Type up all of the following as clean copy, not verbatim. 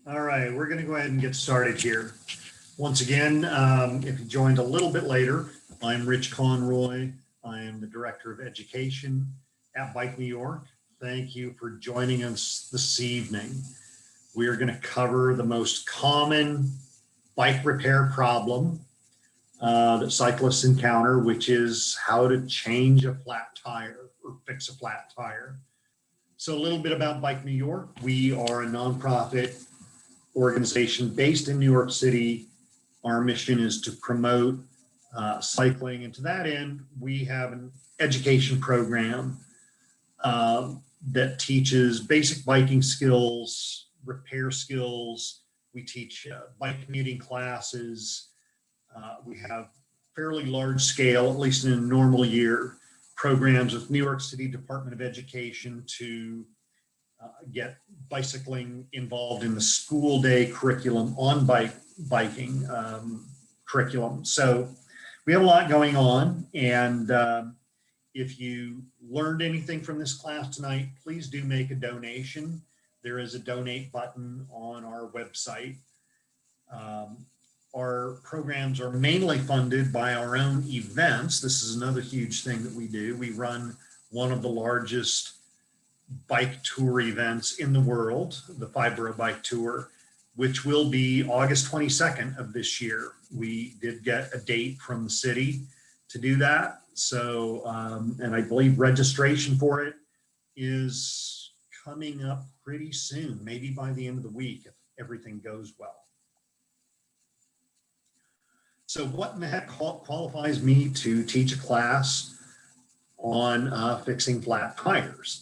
All right, we're going to go ahead and get started here. Once again, if you joined a little bit later, I'm Rich Conroy. I am the Director of Education at Bike New York. Thank you for joining us this evening. We are going to cover the most common bike repair problem that cyclists encounter, which is how to change a flat tire or fix a flat tire. So a little bit about Bike New York. We are a nonprofit organization based in New York City. Our mission is to promote cycling, and to that end, we have an education program that teaches basic biking skills, repair skills. We teach bike commuting classes. We have fairly large scale, at least in a normal year, programs with New York City Department of Education to get bicycling involved in the school day curriculum on biking curriculum. So we have a lot going on, and if you learned anything from this class tonight, please do make a donation. There is a donate button on our website. Our programs are mainly funded by our own events. This is another huge thing that we do. We run one of the largest bike tour events in the world, the 5-Borough Bike Tour, which will be August 22nd of this year. We did get a date from the city to do that. So, and I believe registration for it is coming up pretty soon, maybe by the end of the week, if everything goes well. So what in the heck qualifies me to teach a class on fixing flat tires?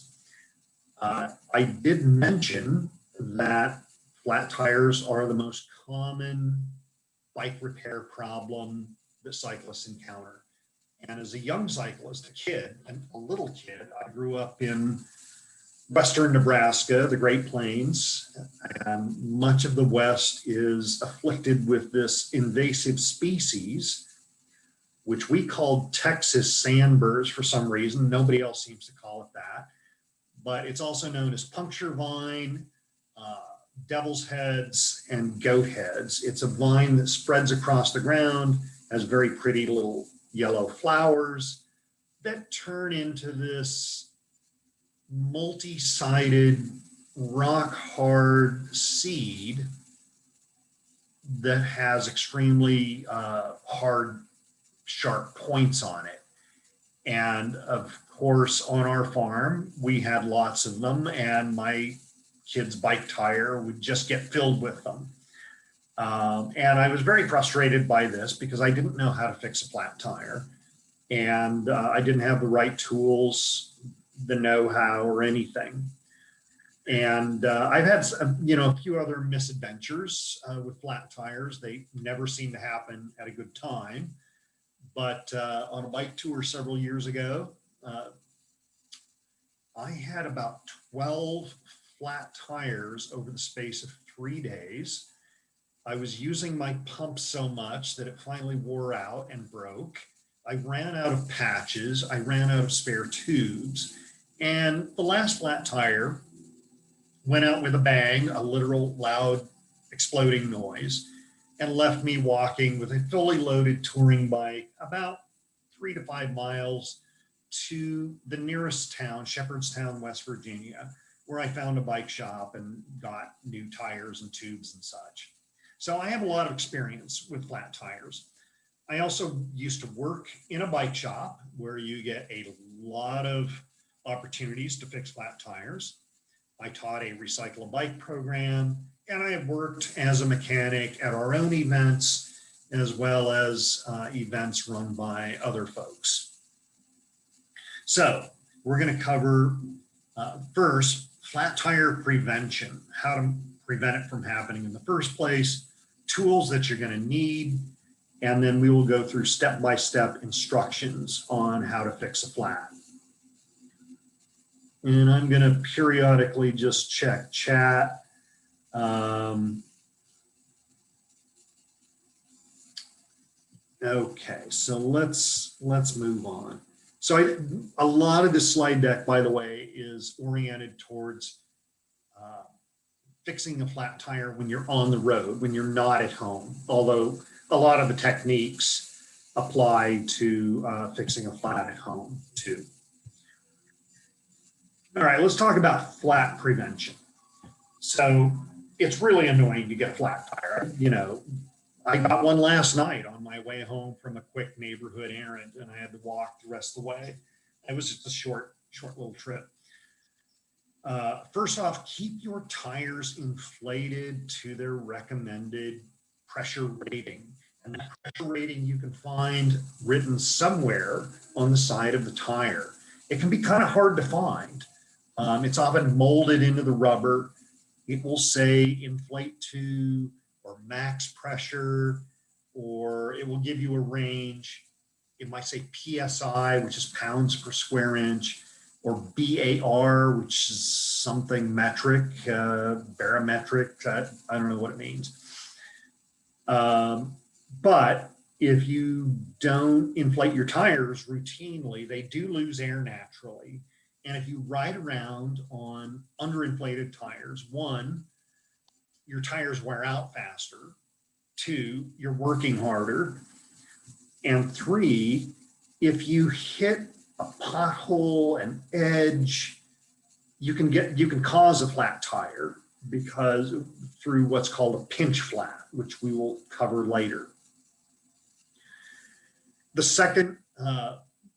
I did mention that flat tires are the most common bike repair problem that cyclists encounter. And as a young cyclist, a little kid, I grew up in western Nebraska, the Great Plains, and much of the West is afflicted with this invasive species, which we called Texas sandburrs for some reason. Nobody else seems to call it that. But it's also known as puncture vine, devil's heads, and goat heads. It's a vine that spreads across the ground, has very pretty little yellow flowers that turn into this multi-sided, rock-hard seed that has extremely hard, sharp points on it. And of course, on our farm, we had lots of them, and my kid's bike tire would just get filled with them. And I was very frustrated by this because I didn't know how to fix a flat tire, and I didn't have the right tools, the know-how, or anything. And I've had, a few other misadventures with flat tires. They never seem to happen at a good time. But on a bike tour several years ago, I had about 12 flat tires over the space of 3 days. I was using my pump so much that it finally wore out and broke. I ran out of patches. I ran out of spare tubes. And the last flat tire went out with a bang, a literal loud exploding noise, and left me walking with a fully loaded touring bike about 3 to 5 miles to the nearest town, Shepherdstown, West Virginia, where I found a bike shop and got new tires and tubes and such. So I have a lot of experience with flat tires. I also used to work in a bike shop where you get a lot of opportunities to fix flat tires. I taught a recycle a bike program, and I have worked as a mechanic at our own events, as well as events run by other folks. So we're going to cover first flat tire prevention, how to prevent it from happening in the first place, tools that you're going to need, and then we will go through step-by-step instructions on how to fix a flat. And I'm going to periodically just check chat. Okay, so let's move on. So a lot of this slide deck, by the way, is oriented towards fixing a flat tire when you're on the road, when you're not at home, although a lot of the techniques apply to fixing a flat at home too. All right, let's talk about flat prevention. So it's really annoying to get a flat tire. You know, I got one last night on my way home from a quick neighborhood errand, and I had to walk the rest of the way. It was just a short little trip. First off, keep your tires inflated to their recommended pressure rating. And that pressure rating you can find written somewhere on the side of the tire. It can be kind of hard to find. It's often molded into the rubber. It will say inflate to or max pressure, or it will give you a range. It might say PSI, which is pounds per square inch, or BAR, which is something metric, barometric. I don't know what it means. But if you don't inflate your tires routinely, they do lose air naturally. And if you ride around on underinflated tires, one, your tires wear out faster. Two, you're working harder. And three, if you hit a pothole, an edge, you can cause a flat tire because through what's called a pinch flat, which we will cover later. The second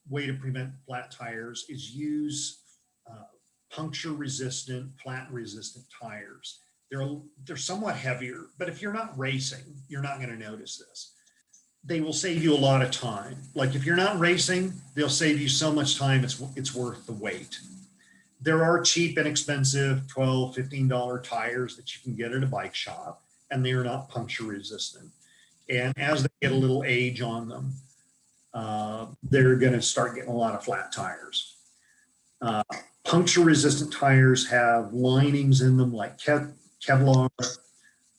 way to prevent flat tires is use puncture resistant, flat resistant tires. They're somewhat heavier, but if you're not racing, you're not going to notice this. They will save you a lot of time. Like if you're not racing, they'll save you so much time, it's worth the wait. There are cheap, inexpensive $12, $15 tires that you can get at a bike shop, and they are not puncture resistant. And as they get a little age on them, they're going to start getting a lot of flat tires. Puncture resistant tires have linings in them like Kevlar,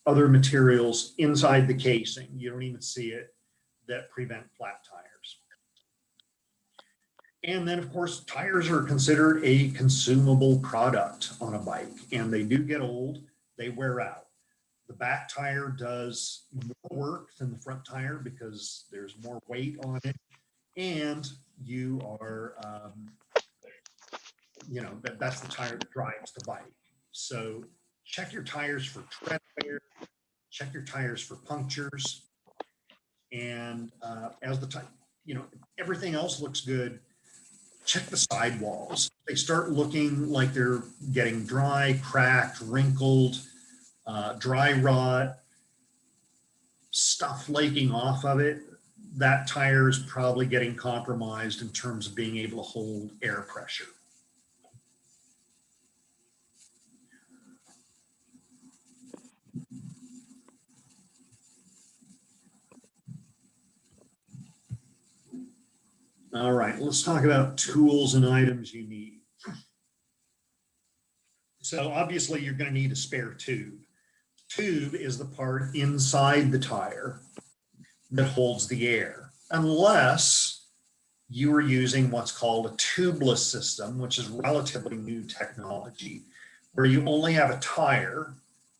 other materials inside the casing. You don't even see it, that prevent flat tires. And then of course, tires are considered a consumable product on a bike, and they do get old, they wear out. The back tire does more work than the front tire because there's more weight on it, and you are, you know, that's the tire that drives the bike. So check your tires for tread wear, check your tires for punctures, and as the tire, you know, everything else looks good, check the sidewalls. They start looking like they're getting dry, cracked, wrinkled, dry rot, stuff flaking off of it. That tire is probably getting compromised in terms of being able to hold air pressure. All right, let's talk about tools and items you need. So obviously you're going to need a spare tube. Tube is the part inside the tire that holds the air, unless you are using what's called a tubeless system, which is relatively new technology, where you only have a tire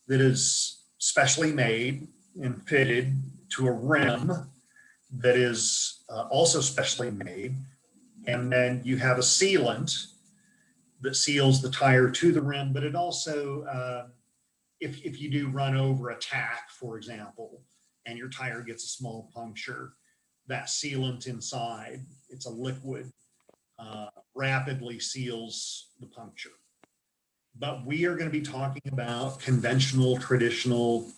that is specially made and fitted to a rim that is also specially made. And then you have a sealant that seals the tire to the rim, but it also, if you do run over a tack, for example, and your tire gets a small puncture, that sealant inside, it's a liquid, rapidly seals the puncture. But we are going to be talking about conventional, traditional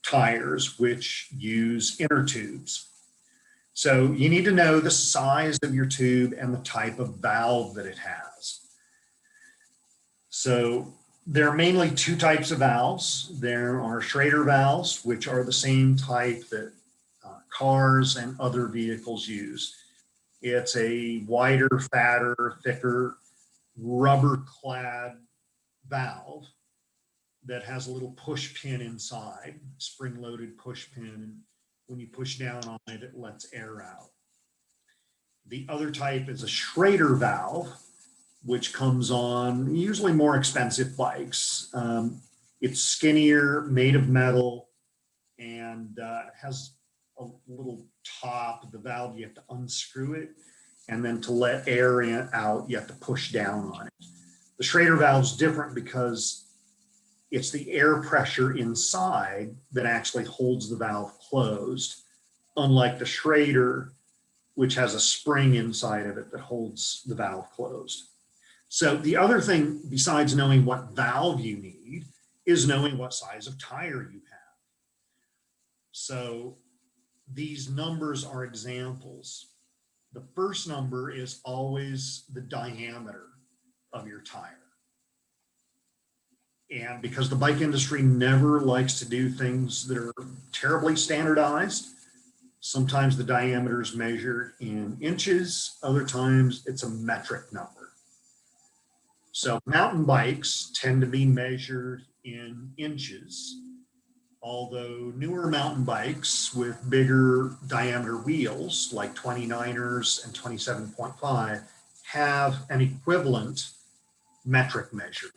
tires, which use inner tubes. So you need to know the size of your tube and the type of valve that it has. So there are mainly two types of valves. There are Schrader valves, which are the same type that cars and other vehicles use. It's a wider, fatter, thicker, rubber-clad valve that has a little push pin inside, spring-loaded push pin. When you push down on it, it lets air out. The other type is a Schrader valve, which comes on usually more expensive bikes. It's skinnier, made of metal, and it has a little top of the valve. You have to unscrew it, and then to let air out, you have to push down on it. The Schrader valve's different because it's the air pressure inside that actually holds the valve closed, unlike the Schrader, which has a spring inside of it that holds the valve closed. So the other thing, besides knowing what valve you need, is knowing what size of tire you have. So these numbers are examples. The first number is always the diameter of your tire. And because the bike industry never likes to do things that are terribly standardized, sometimes the diameter is measured in inches, other times it's a metric number. So mountain bikes tend to be measured in inches, although newer mountain bikes with bigger diameter wheels, like 29ers and 27.5, have an equivalent metric measured.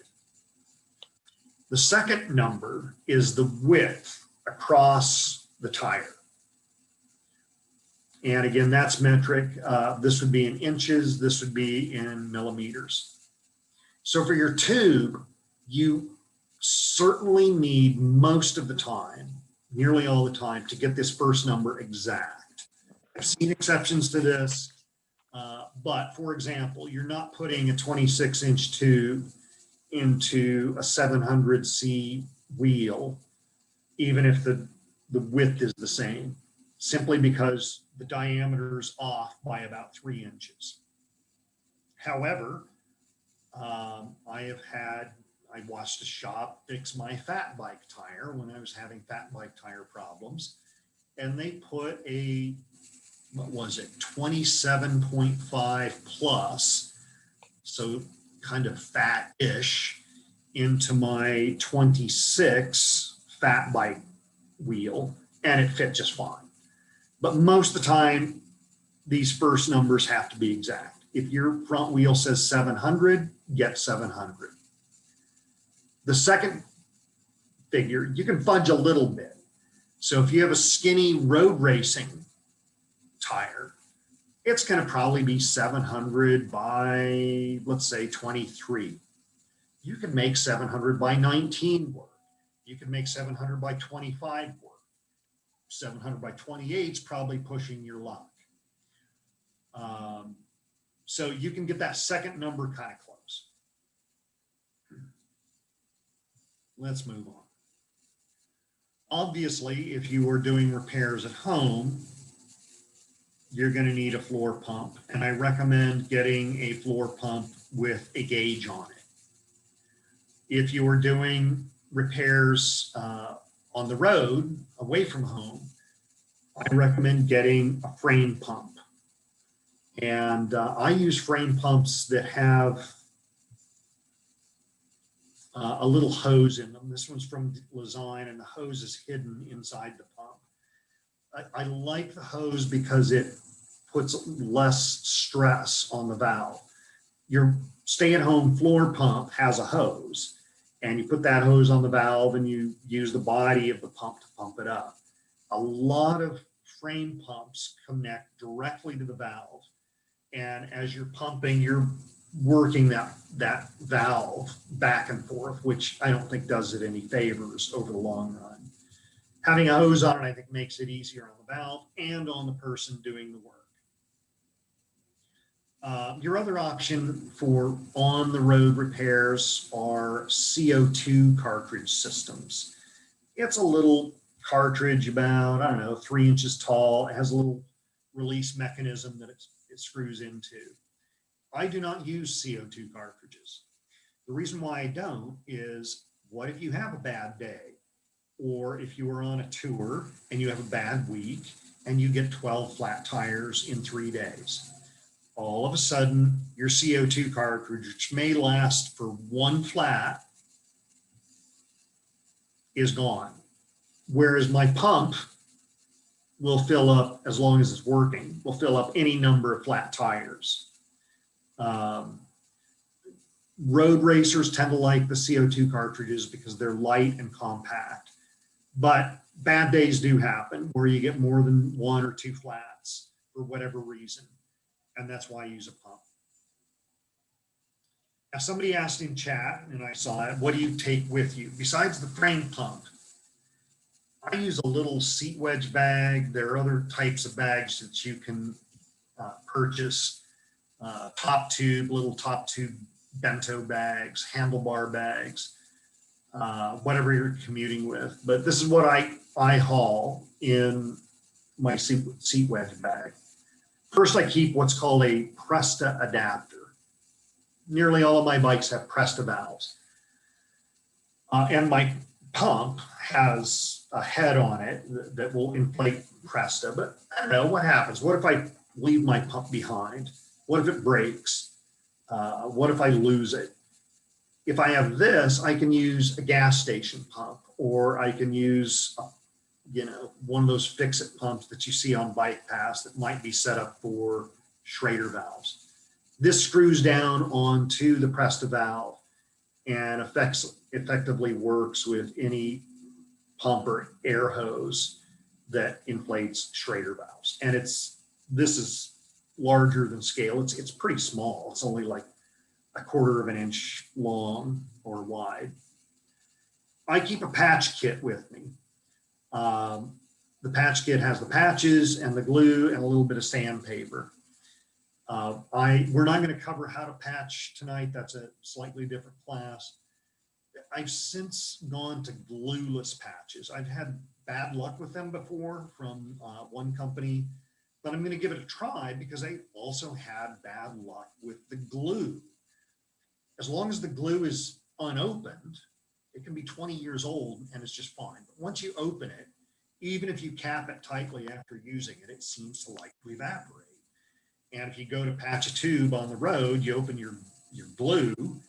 The second number is the width across the tire. And again, that's metric. This would be in inches. This would be in millimeters. So for your tube, you certainly need most of the time, nearly all the time, to get this first number exact. I've seen exceptions to this, but for example, you're not putting a 26-inch tube into a 700C wheel, even if the width is the same, simply because the diameter is off by about 3 inches. However, I watched a shop fix my fat bike tire when I was having fat bike tire problems, and they put a, what was it, 27.5 plus, so kind of fat-ish, into my 26 fat bike wheel, and it fit just fine. But most of the time, these first numbers have to be exact. If your front wheel says 700, get 700. The second figure, you can fudge a little bit. So if you have a skinny road racing tire, it's going to probably be 700 by, let's say, 23. You can make 700 by 19 work. You can make 700 by 25 work. 700 by 28 is probably pushing your luck. So you can get that second number kind of close. Let's move on. Obviously, if you are doing repairs at home, you're going to need a floor pump, and I recommend getting a floor pump with a gauge on it. If you are doing repairs on the road, away from home, I recommend getting a frame pump. And I use frame pumps that have a little hose in them. This one's from Lezyne, and the hose is hidden inside the pump. I like the hose because it puts less stress on the valve. Your stay-at-home floor pump has a hose, and you put that hose on the valve and you use the body of the pump to pump it up. A lot of frame pumps connect directly to the valve, and as you're pumping, you're working that valve back and forth, which I don't think does it any favors over the long run. Having a hose on it, I think, makes it easier on the valve and on the person doing the work. Your other option for on-the-road repairs are CO2 cartridge systems. It's a little cartridge about, I don't know, 3 inches tall. It has a little release mechanism that it screws into. I do not use CO2 cartridges. The reason why I don't is, what if you have a bad day? Or if you are on a tour and you have a bad week and you get 12 flat tires in 3 days? All of a sudden, your CO2 cartridge, which may last for one flat, is gone. Whereas my pump will fill up, as long as it's working, will fill up any number of flat tires. Road racers tend to like the CO2 cartridges because they're light and compact. But bad days do happen where you get more than one or two flats for whatever reason. And that's why I use a pump. Now, somebody asked in chat, and I saw it, what do you take with you? Besides the frame pump, I use a little seat wedge bag. There are other types of bags that you can purchase. Top tube, little top tube bento bags, handlebar bags, whatever you're commuting with. But this is what I haul in my seat wedge bag. First, I keep what's called a Presta Adapter. Nearly all of my bikes have Presta valves. And my pump has a head on it that will inflate Presta. But I don't know what happens. What if I leave my pump behind? What if it breaks? What if I lose it? If I have this, I can use a gas station pump, or I can use, one of those fix-it pumps that you see on Bike Pass that might be set up for Schrader valves. This screws down onto the Presta valve and effectively works with any pump or air hose that inflates Schrader valves. And this is larger than scale. It's pretty small. It's only like 1/4 of an inch long or wide. I keep a patch kit with me. The patch kit has the patches and the glue and a little bit of sandpaper. We're not going to cover how to patch tonight. That's a slightly different class. I've since gone to glueless patches. I've had bad luck with them before from one company, but I'm going to give it a try because I also had bad luck with the glue. As long as the glue is unopened, it can be 20 years old and it's just fine. But once you open it, even if you cap it tightly after using it, it seems to like to evaporate. And if you go to patch a tube on the road, you open your glue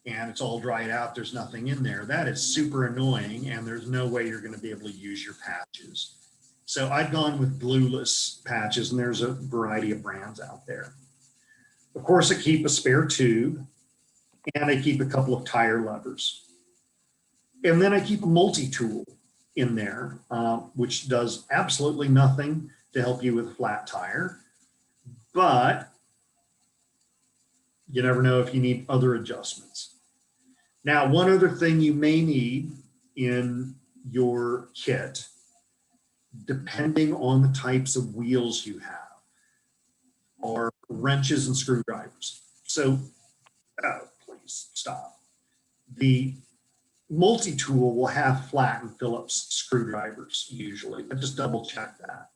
and it's all dried out, there's nothing in there. That is super annoying, and there's no way you're going to be able to use your patches. So I've gone with glueless patches, and there's a variety of brands out there. Of course, I keep a spare tube, and I keep a couple of tire levers. And then I keep a multi-tool in there, which does absolutely nothing to help you with a flat tire. But you never know if you need other adjustments. Now, one other thing you may need in your kit, depending on the types of wheels you have, are wrenches and screwdrivers. So, please stop. The multi-tool will have flat and Phillips screwdrivers usually, but just double check that.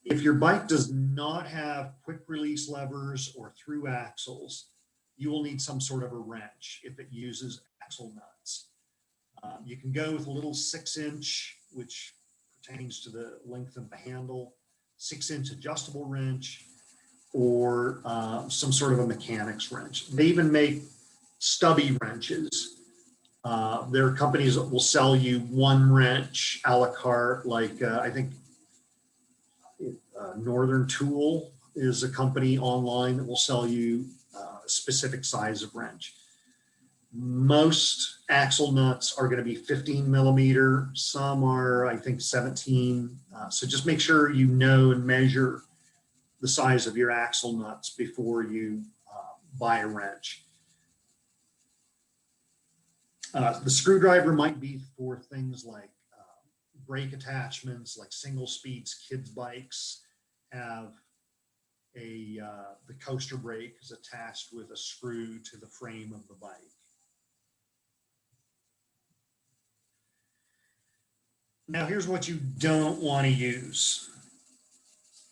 If your bike does not have quick release levers or through axles, you will need some sort of a wrench if it uses axle nuts. You can go with a little 6-inch, which pertains to the length of the handle, 6-inch adjustable wrench, or some sort of a mechanics wrench. They even make stubby wrenches. There are companies that will sell you one wrench a la carte, like I think Northern Tool is a company online that will sell you a specific size of wrench. Most axle nuts are going to be 15 millimeter. Some are, I think, 17. So just make sure you know and measure the size of your axle nuts before you buy a wrench. The screwdriver might be for things like brake attachments, like single speeds. Kids' bikes have the coaster brake is attached with a screw to the frame of the bike. Now, here's what you don't want to use.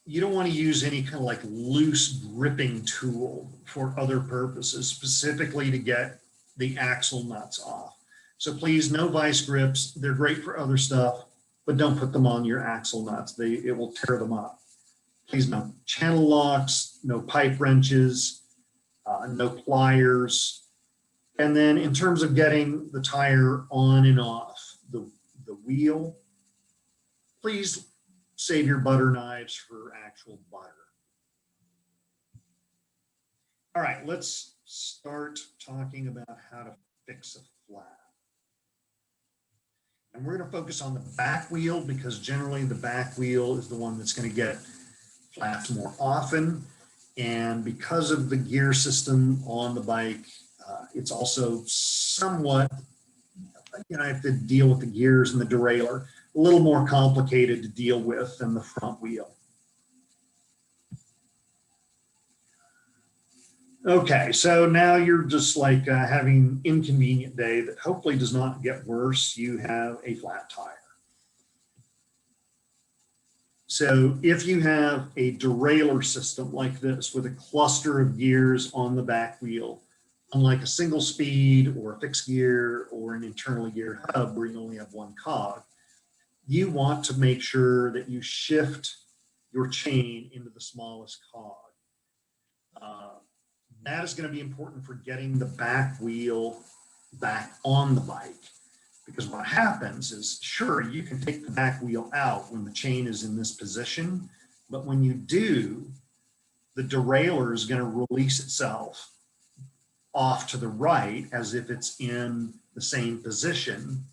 You don't want to use any kind of like loose gripping tool for other purposes, specifically to get the axle nuts off. So please, no vice grips. They're great for other stuff, but don't put them on your axle nuts. It will tear them up. Please, no channel locks, no pipe wrenches, no pliers. And then in terms of getting the tire on and off the wheel, please save your butter knives for actual butter. All right, let's start talking about how to fix a flat. And we're going to focus on the back wheel because generally the back wheel is the one that's going to get flats more often. And because of the gear system on the bike, it's also somewhat, I have to deal with the gears and the derailleur, a little more complicated to deal with than the front wheel. Okay, so now you're just like having an inconvenient day that hopefully does not get worse. You have a flat tire. So if you have a derailleur system like this with a cluster of gears on the back wheel, unlike a single speed or a fixed gear or an internally geared hub where you only have one cog, you want to make sure that you shift your chain into the smallest cog. That is going to be important for getting the back wheel back on the bike. Because what happens is, sure, you can take the back wheel out when the chain is in this position, but when you do, the derailleur is going to release itself off to the right as if it's in the same position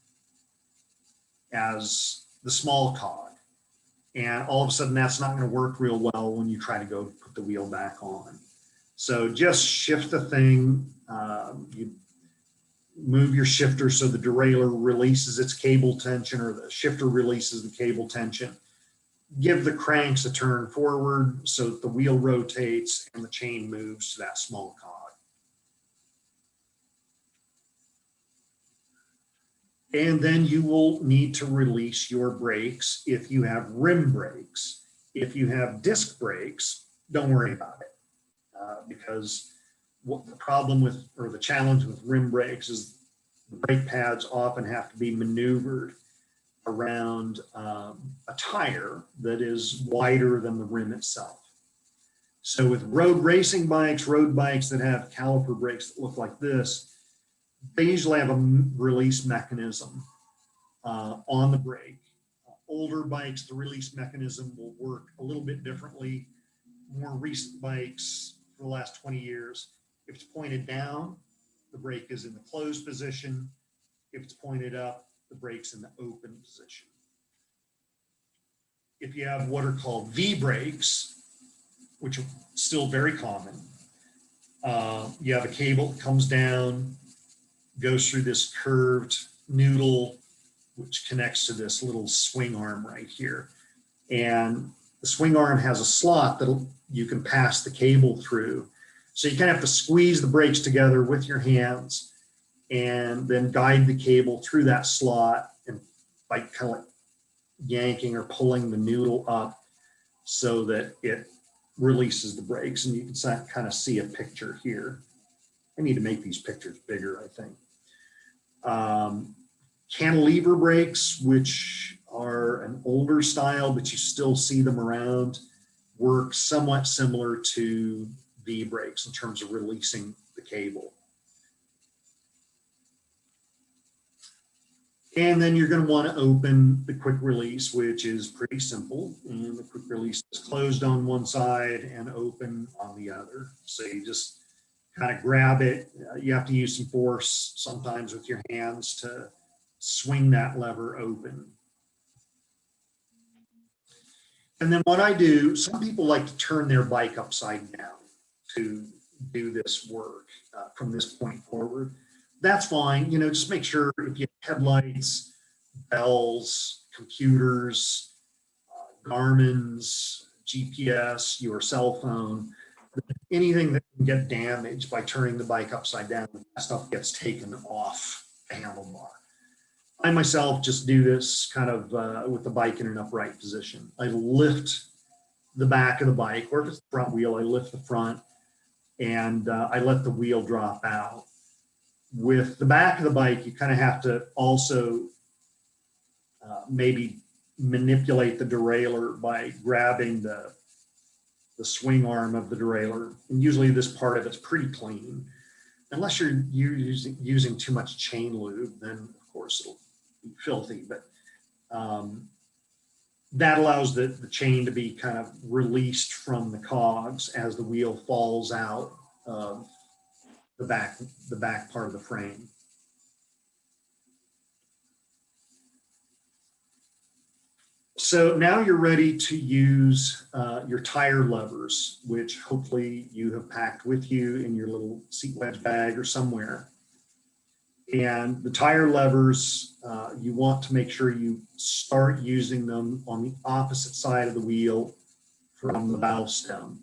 as the small cog. And all of a sudden, that's not going to work real well when you try to go put the wheel back on. So just shift the thing. You move your shifter so the derailleur releases its cable tension or the shifter releases the cable tension. Give the cranks a turn forward so that the wheel rotates and the chain moves to that small cog. And then you will need to release your brakes if you have rim brakes. If you have disc brakes, don't worry about it. Because what the problem with, or the challenge with rim brakes is the brake pads often have to be maneuvered around a tire that is wider than the rim itself. So with road racing bikes, road bikes that have caliper brakes that look like this, they usually have a release mechanism on the brake. Older bikes, the release mechanism will work a little bit differently. More recent bikes, for the last 20 years, if it's pointed down, the brake is in the closed position. If it's pointed up, the brake's in the open position. If you have what are called V brakes, which are still very common, you have a cable that comes down, goes through this curved noodle, which connects to this little swing arm right here. And the swing arm has a slot that you can pass the cable through. So you kind of have to squeeze the brakes together with your hands and then guide the cable through that slot and by kind of like yanking or pulling the noodle up so that it releases the brakes. And you can kind of see a picture here. I need to make these pictures bigger, I think. Cantilever brakes, which are an older style, but you still see them around, work somewhat similar to V brakes in terms of releasing the cable. And then you're going to want to open the quick release, which is pretty simple. And the quick release is closed on one side and open on the other. So you just kind of grab it. You have to use some force sometimes with your hands to swing that lever open. And then what I do, some people like to turn their bike upside down to do this work from this point forward. That's fine. You know, just make sure if you have headlights, bells, computers, Garmin's, GPS, your cell phone, anything that can get damaged by turning the bike upside down, that stuff gets taken off the handlebar. I myself just do this kind of with the bike in an upright position. I lift the back of the bike, or if it's the front wheel, I lift the front and I let the wheel drop out. With the back of the bike, you kind of have to also maybe manipulate the derailleur by grabbing the swing arm of the derailleur. And usually this part of it's pretty clean. Unless you're using too much chain lube, then of course it'll be filthy, but that allows the chain to be kind of released from the cogs as the wheel falls out of the back part of the frame. So now you're ready to use your tire levers, which hopefully you have packed with you in your little seat wedge bag or somewhere. And the tire levers, you want to make sure you start using them on the opposite side of the wheel from the valve stem.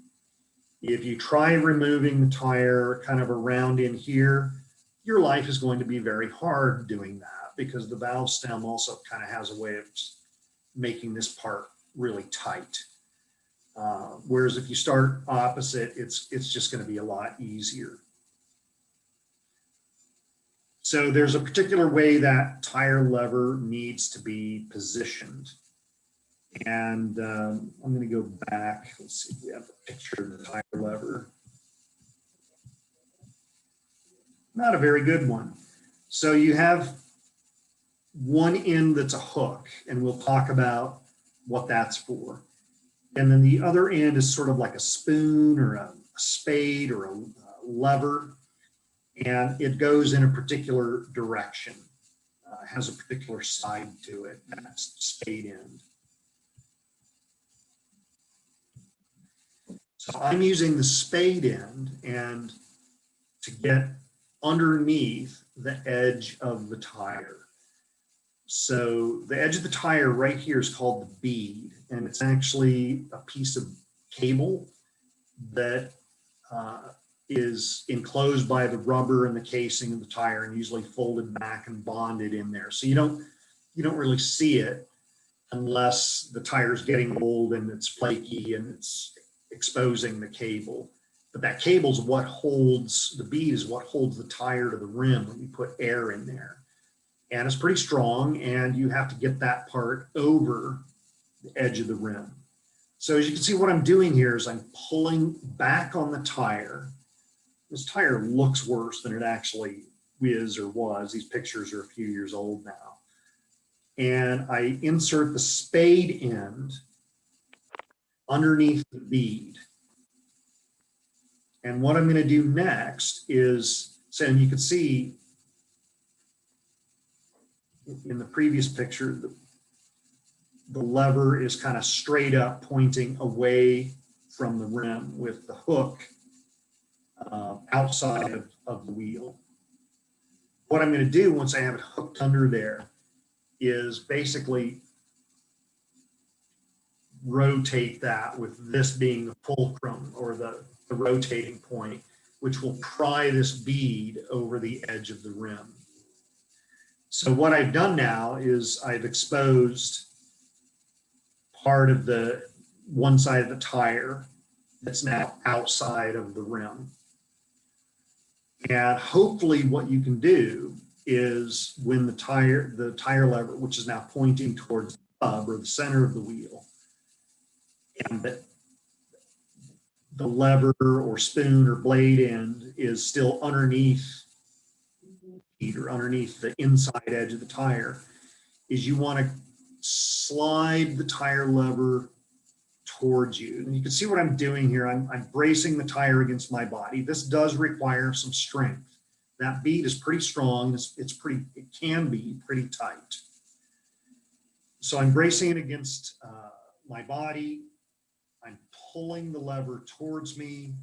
If you try removing the tire kind of around in here, your life is going to be very hard doing that, because the valve stem also kind of has a way of making this part really tight. Whereas if you start opposite, it's just going to be a lot easier. So there's a particular way that tire lever needs to be positioned. And I'm going to go back. Let's see if we have a picture of the tire lever. Not a very good one. So you have one end that's a hook, and we'll talk about what that's for. And then the other end is sort of like a spoon or a spade or a lever, and it goes in a particular direction, has a particular side to it, that's spade end. So I'm using the spade end and to get underneath the edge of the tire. So the edge of the tire right here is called the bead, and it's actually a piece of cable that is enclosed by the rubber and the casing of the tire, and usually folded back and bonded in there. So you don't really see it unless the tire is getting old and it's flaky and it's exposing the cable. But that cable is what holds, the bead is what holds the tire to the rim when you put air in there. And it's pretty strong, and you have to get that part over the edge of the rim. So as you can see, what I'm doing here is I'm pulling back on the tire. This tire looks worse than it actually is or was. These pictures are a few years old now. And I insert the spade end underneath the bead. And what I'm going to do next is, so, and you can see in the previous picture, the lever is kind of straight up pointing away from the rim with the hook outside of the wheel. What I'm going to do once I have it hooked under there is basically rotate that, with this being the fulcrum or the rotating point, which will pry this bead over the edge of the rim. So what I've done now is I've exposed part of the one side of the tire that's now outside of the rim. And hopefully what you can do is when the tire lever, which is now pointing towards the hub or the center of the wheel, and the lever or spoon or blade end is still underneath or underneath the inside edge of the tire, is you want to slide the tire lever towards you. And you can see what I'm doing here. I'm bracing the tire against my body. This does require some strength. That bead is pretty strong. It can be pretty tight. So I'm bracing it against my body. I'm pulling the lever towards me.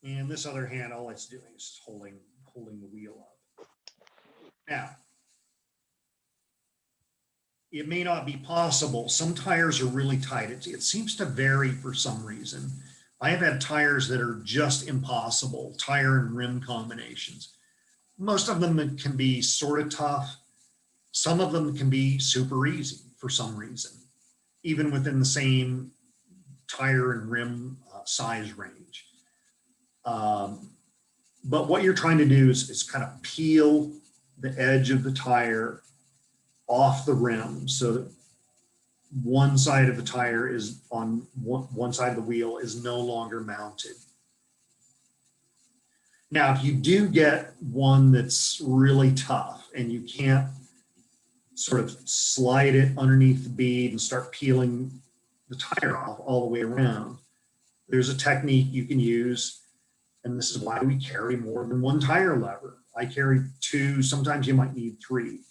And this other hand, all it's doing is just holding the wheel up. Now, it may not be possible. Some tires are really tight. It seems to vary for some reason. I have had tires that are just impossible, tire and rim combinations. Most of them can be sort of tough. Some of them can be super easy for some reason, even within the same tire and rim size range. But what you're trying to do is kind of peel the edge of the tire off the rim, so that one side of the tire is on one side of the wheel is no longer mounted. Now, if you do get one that's really tough and you can't sort of slide it underneath the bead and start peeling the tire off all the way around, there's a technique you can use, And this is why we carry more than one tire lever. I carry two, sometimes you might need three.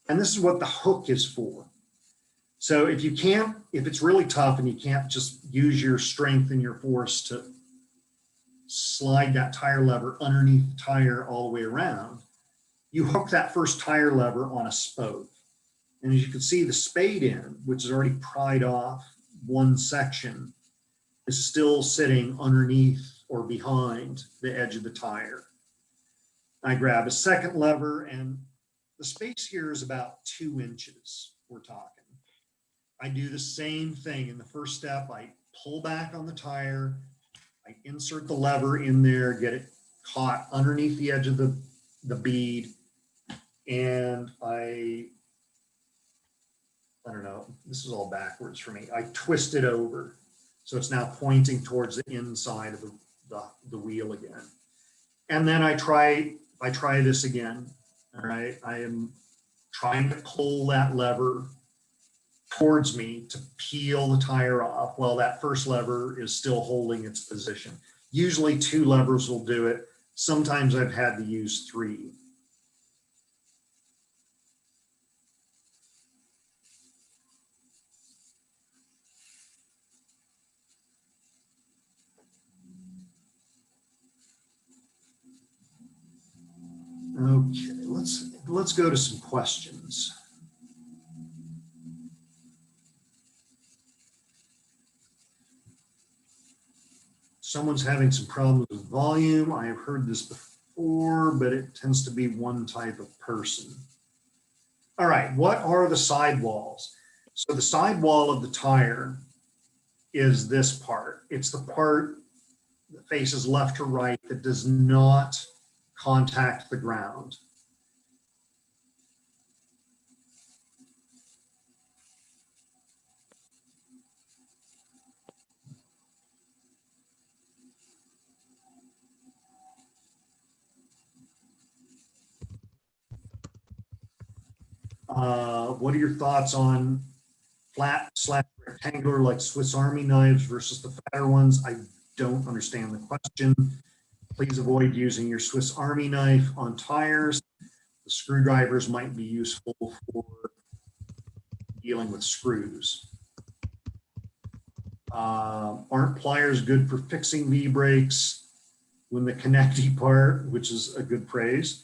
And this is what the hook is for. So if it's really tough and you can't just use your strength and your force to slide that tire lever underneath the tire all the way around, you hook that first tire lever on a spoke. And as you can see, the spade end, which is already pried off one section, is still sitting underneath or behind the edge of the tire. I grab a second lever, and the space here is about 2 inches, we're talking. I do the same thing. In the first step, I pull back on the tire, I insert the lever in there, get it caught underneath the edge of the bead, and I don't know, this is all backwards for me. I twist it over. So it's now pointing towards the inside of the wheel again. And then I try this again. All right. I am trying to pull that lever towards me to peel the tire off while that first lever is still holding its position. Usually 2 levers will do it. Sometimes I've had to use 3. Okay, let's go to some questions. Someone's having some problems with volume. I have heard this before, but it tends to be one type of person. All right, what are the sidewalls? So the sidewall of the tire is this part. It's the part that faces left to right that does not contact the ground. What are your thoughts on flat/rectangular like Swiss Army knives versus the fatter ones? I don't understand the question. Please avoid using your Swiss Army knife on tires. The screwdrivers might be useful for dealing with screws. Aren't pliers good for fixing V-brakes when the connecty part, which is a good phrase,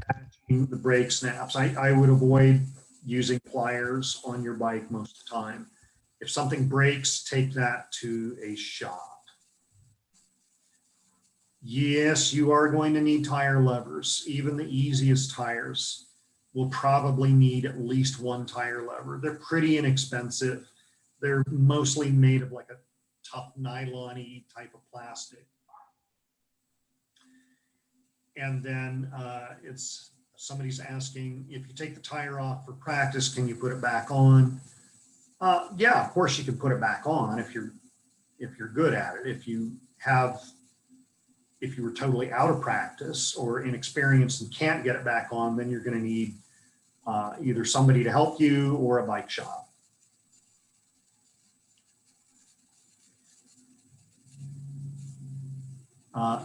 patching the brake snaps? I would avoid using pliers on your bike most of the time. If something breaks, take that to a shop. Yes, you are going to need tire levers. Even the easiest tires will probably need at least 1 tire lever. They're pretty inexpensive. They're mostly made of like a tough nylon-y type of plastic. And then somebody's asking, if you take the tire off for practice, can you put it back on? Yeah, of course you can put it back on if you're good at it. If you were totally out of practice or inexperienced and can't get it back on, then you're going to need either somebody to help you or a bike shop.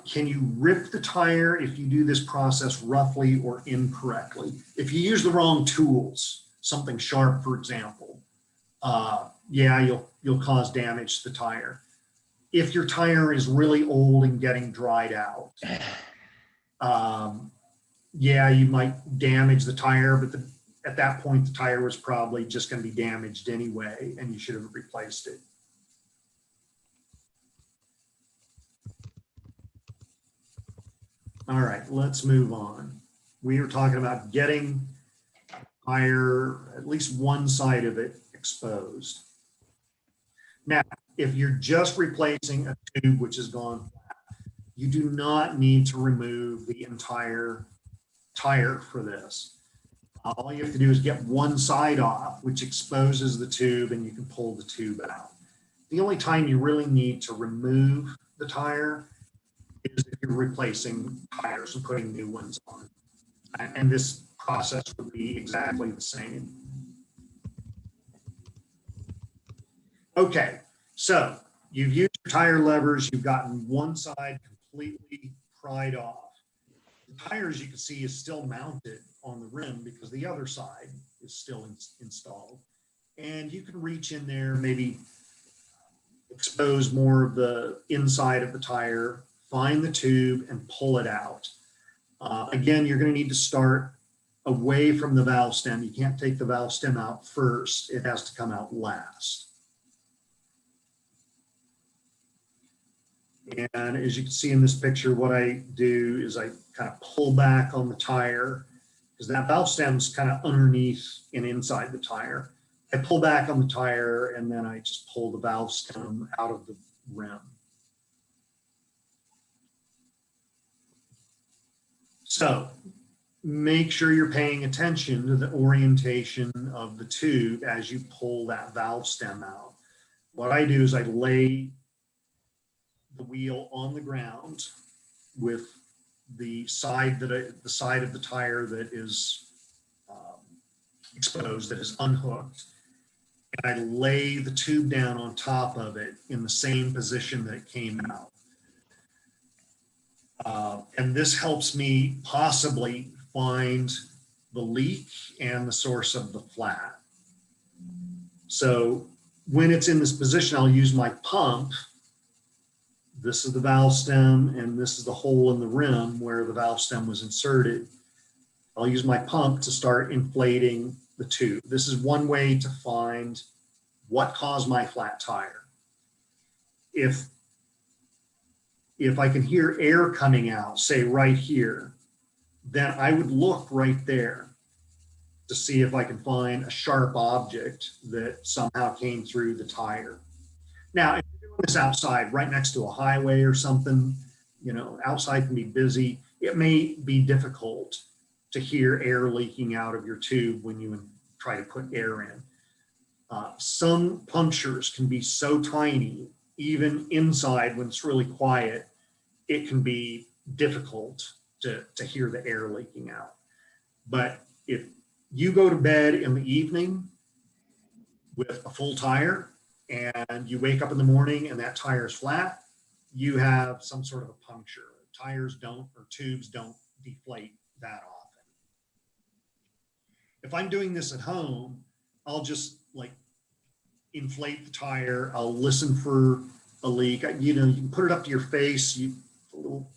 Can you rip the tire if you do this process roughly or incorrectly? If you use the wrong tools, something sharp, for example, yeah, you'll cause damage to the tire. If your tire is really old and getting dried out, yeah, you might damage the tire, but at that point, the tire was probably just going to be damaged anyway, and you should have replaced it. All right, let's move on. We were talking about getting tire, at least one side of it exposed. Now, if you're just replacing a tube which has gone flat, you do not need to remove the entire tire for this. All you have to do is get one side off, which exposes the tube, and you can pull the tube out. The only time you really need to remove the tire is if you're replacing tires and putting new ones on. And this process would be exactly the same. Okay, so you've used your tire levers, you've gotten one side completely pried off. The tire, as you can see, is still mounted on the rim because the other side is still installed. And you can reach in there, maybe expose more of the inside of the tire, find the tube and pull it out. Again, you're going to need to start away from the valve stem. You can't take the valve stem out first. It has to come out last. And as you can see in this picture, what I do is I kind of pull back on the tire because that valve stem is kind of underneath and inside the tire. I pull back on the tire and then I just pull the valve stem out of the rim. So make sure you're paying attention to the orientation of the tube as you pull that valve stem out. What I do is I lay the wheel on the ground with the side of the tire that is exposed, that is unhooked. And I lay the tube down on top of it in the same position that it came out. And this helps me possibly find the leak and the source of the flat. So when it's in this position, I'll use my pump. This is the valve stem and this is the hole in the rim where the valve stem was inserted. I'll use my pump to start inflating the tube. This is one way to find what caused my flat tire. If I can hear air coming out, say right here, then I would look right there to see if I can find a sharp object that somehow came through the tire. Now, if you're doing this outside, right next to a highway or something, you know, outside can be busy. It may be difficult to hear air leaking out of your tube when you try to put air in. Some punctures can be so tiny, even inside when it's really quiet, it can be difficult to hear the air leaking out. But if you go to bed in the evening with a full tire and you wake up in the morning and that tire is flat, you have some sort of a puncture. Tires don't, or tubes don't deflate that often. If I'm doing this at home, I'll just like inflate the tire. I'll listen for a leak. You know, you can put it up to your face, little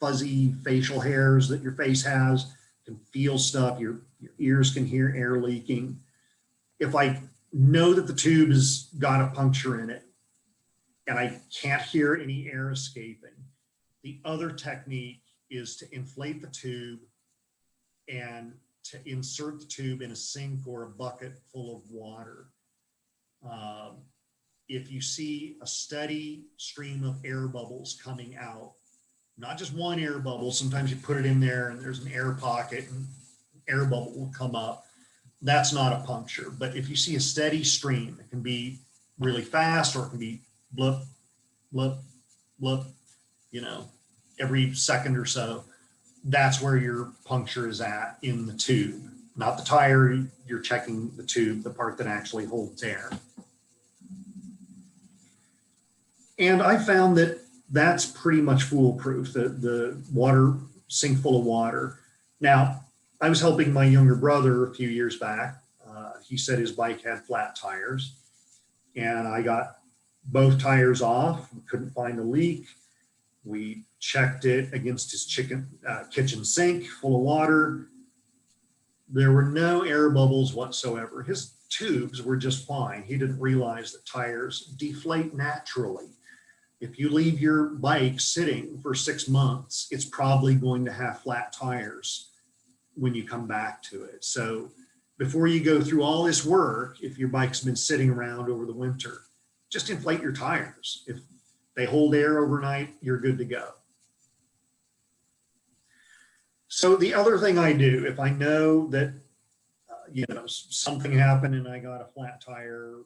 fuzzy facial hairs that your face has, can feel stuff, your ears can hear air leaking. If I know that the tube has got a puncture in it and I can't hear any air escaping, the other technique is to inflate the tube and to insert the tube in a sink or a bucket full of water. If you see a steady stream of air bubbles coming out, not just one air bubble, sometimes you put it in there and there's an air pocket and an air bubble will come up. That's not a puncture. But if you see a steady stream, it can be really fast or it can be blip, blip, blip, you know, every second or so. That's where your puncture is at in the tube, not the tire. You're checking the tube, the part that actually holds air. And I found that that's pretty much foolproof, the water sink full of water. Now, I was helping my younger brother a few years back. He said his bike had flat tires, and I got both tires off. We couldn't find a leak. We checked it against his kitchen sink full of water. There were no air bubbles whatsoever. His tubes were just fine. He didn't realize that tires deflate naturally. If you leave your bike sitting for 6 months, it's probably going to have flat tires when you come back to it. So before you go through all this work, if your bike's been sitting around over the winter, just inflate your tires. If they hold air overnight, you're good to go. So the other thing I do, if I know that you know, something happened and I got a flat tire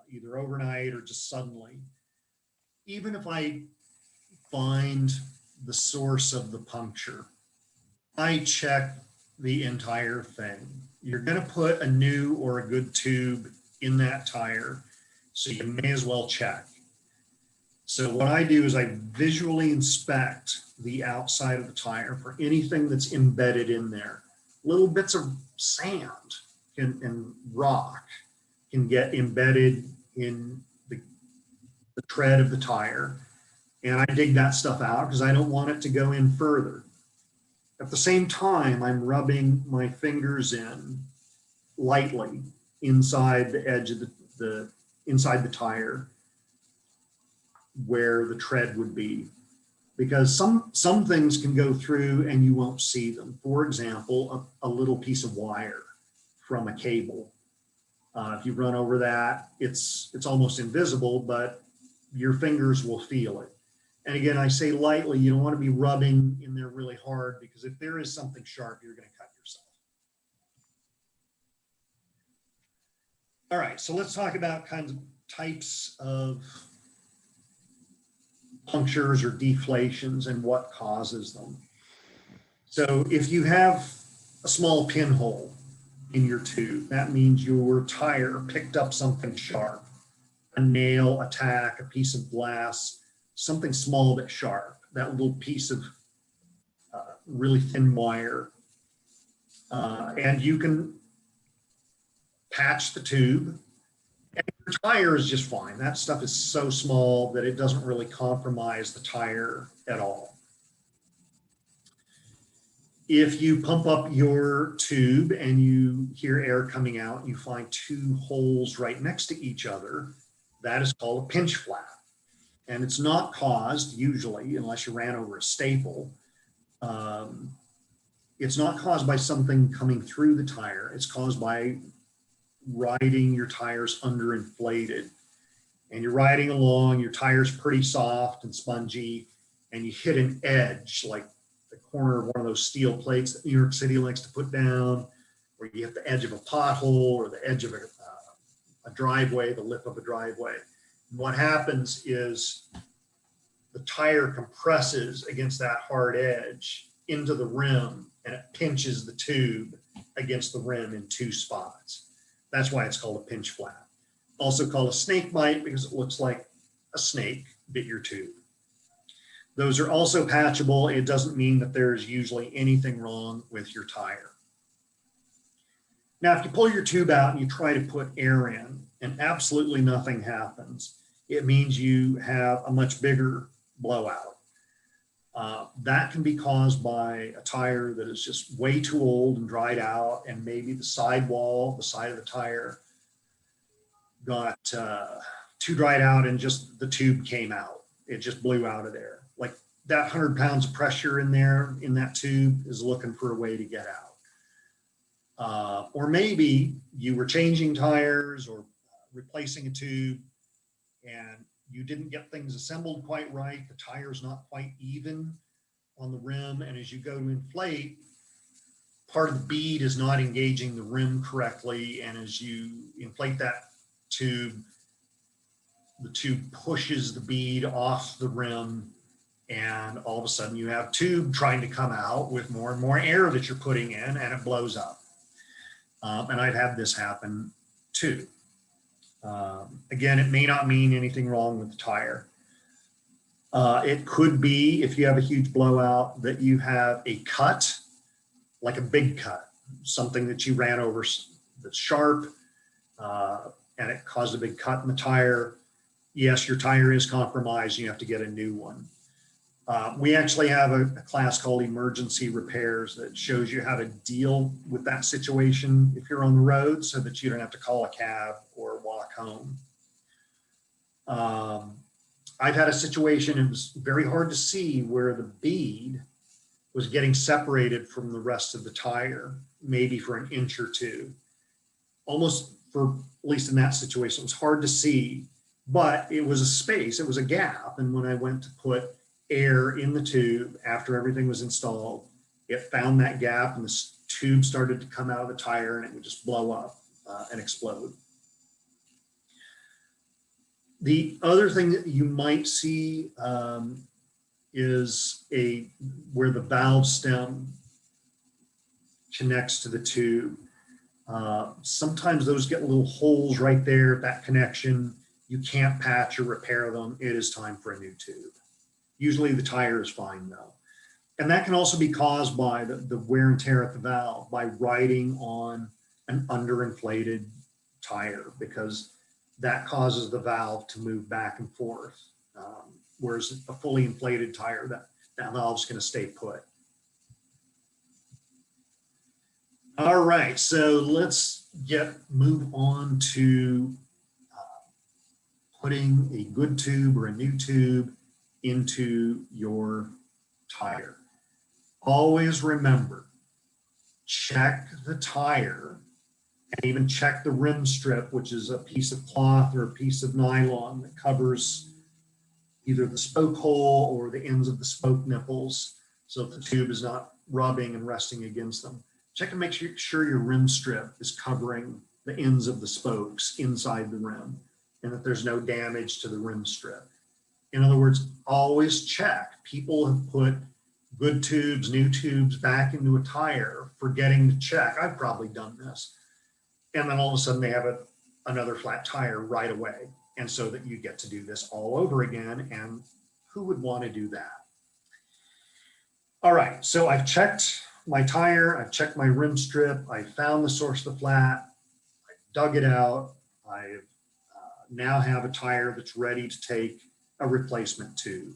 either overnight or just suddenly, even if I find the source of the puncture, I check the entire thing. You're going to put a new or a good tube in that tire, so you may as well check. So what I do is I visually inspect the outside of the tire for anything that's embedded in there. Little bits of sand and rock can get embedded in the tread of the tire. And I dig that stuff out because I don't want it to go in further. At the same time, I'm rubbing my fingers in lightly inside the edge of inside the tire where the tread would be, because some things can go through and you won't see them. For example, a little piece of wire from a cable. If you run over that, it's almost invisible, but your fingers will feel it. And again, I say lightly, you don't want to be rubbing in there really hard, because if there is something sharp, you're going to cut yourself. All right, so let's talk about types of punctures or deflations and what causes them. So if you have a small pinhole in your tube, that means your tire picked up something sharp, a nail, a tack, a piece of glass, something small but sharp, that little piece of really thin wire. And you can patch the tube, and your tire is just fine. That stuff is so small that it doesn't really compromise the tire at all. If you pump up your tube and you hear air coming out, you find two holes right next to each other, that is called a pinch flap. And it's not caused, usually, unless you ran over a staple, it's not caused by something coming through the tire. It's caused by riding your tires underinflated. And you're riding along, your tire's pretty soft and spongy, and you hit an edge, like the corner of one of those steel plates that New York City likes to put down, or you hit the edge of a pothole or the edge of a driveway, the lip of a driveway. And what happens is the tire compresses against that hard edge into the rim, and it pinches the tube against the rim in two spots. That's why it's called a pinch flap. Also called a snake bite, because it looks like a snake bit your tube. Those are also patchable. It doesn't mean that there's usually anything wrong with your tire. Now, if you pull your tube out and you try to put air in and absolutely nothing happens, it means you have a much bigger blowout. That can be caused by a tire that is just way too old and dried out, and maybe the sidewall, the side of the tire, got too dried out and just the tube came out. It just blew out of there. Like that 100 pounds of pressure in there, in that tube, is looking for a way to get out. Or maybe you were changing tires or replacing a tube and you didn't get things assembled quite right. The tire's not quite even on the rim. And as you go to inflate, part of the bead is not engaging the rim correctly. And as you inflate that tube, the tube pushes the bead off the rim, and all of a sudden you have tube trying to come out with more and more air that you're putting in, and it blows up. And I've had this happen too. Again, it may not mean anything wrong with the tire. It could be, if you have a huge blowout, that you have a cut, like a big cut, something that you ran over that's sharp, and it caused a big cut in the tire. Yes, your tire is compromised. You have to get a new one. We actually have a class called Emergency Repairs that shows you how to deal with that situation if you're on the road, so that you don't have to call a cab or walk home. I've had a situation, it was very hard to see, where the bead was getting separated from the rest of the tire, maybe for an inch or two. Almost, for at least in that situation, it was hard to see, but it was a space, it was a gap. And when I went to put air in the tube after everything was installed, it found that gap, and the tube started to come out of the tire, and it would just blow up and explode. The other thing that you might see is where the valve stem connects to the tube. Sometimes those get little holes right there at that connection, You can't patch or repair them. It is time for a new tube. Usually the tire is fine though. And that can also be caused by the wear and tear at the valve, by riding on an underinflated tire, because that causes the valve to move back and forth. Whereas a fully inflated tire, that valve's going to stay put. All right, so let's move on to putting a good tube or a new tube into your tire. Always remember, check the tire and even check the rim strip, which is a piece of cloth or a piece of nylon that covers either the spoke hole or the ends of the spoke nipples, so that the tube is not rubbing and resting against them. Check and make sure your rim strip is covering the ends of the spokes inside the rim and that there's no damage to the rim strip. In other words, always check. People have put good tubes, new tubes back into a tire, forgetting to check. I've probably done this. And then all of a sudden they have another flat tire right away. And so that you get to do this all over again. And who would want to do that? All right, so I've checked my tire, I've checked my rim strip, I found the source of the flat, I dug it out, I now have a tire that's ready to take a replacement tube.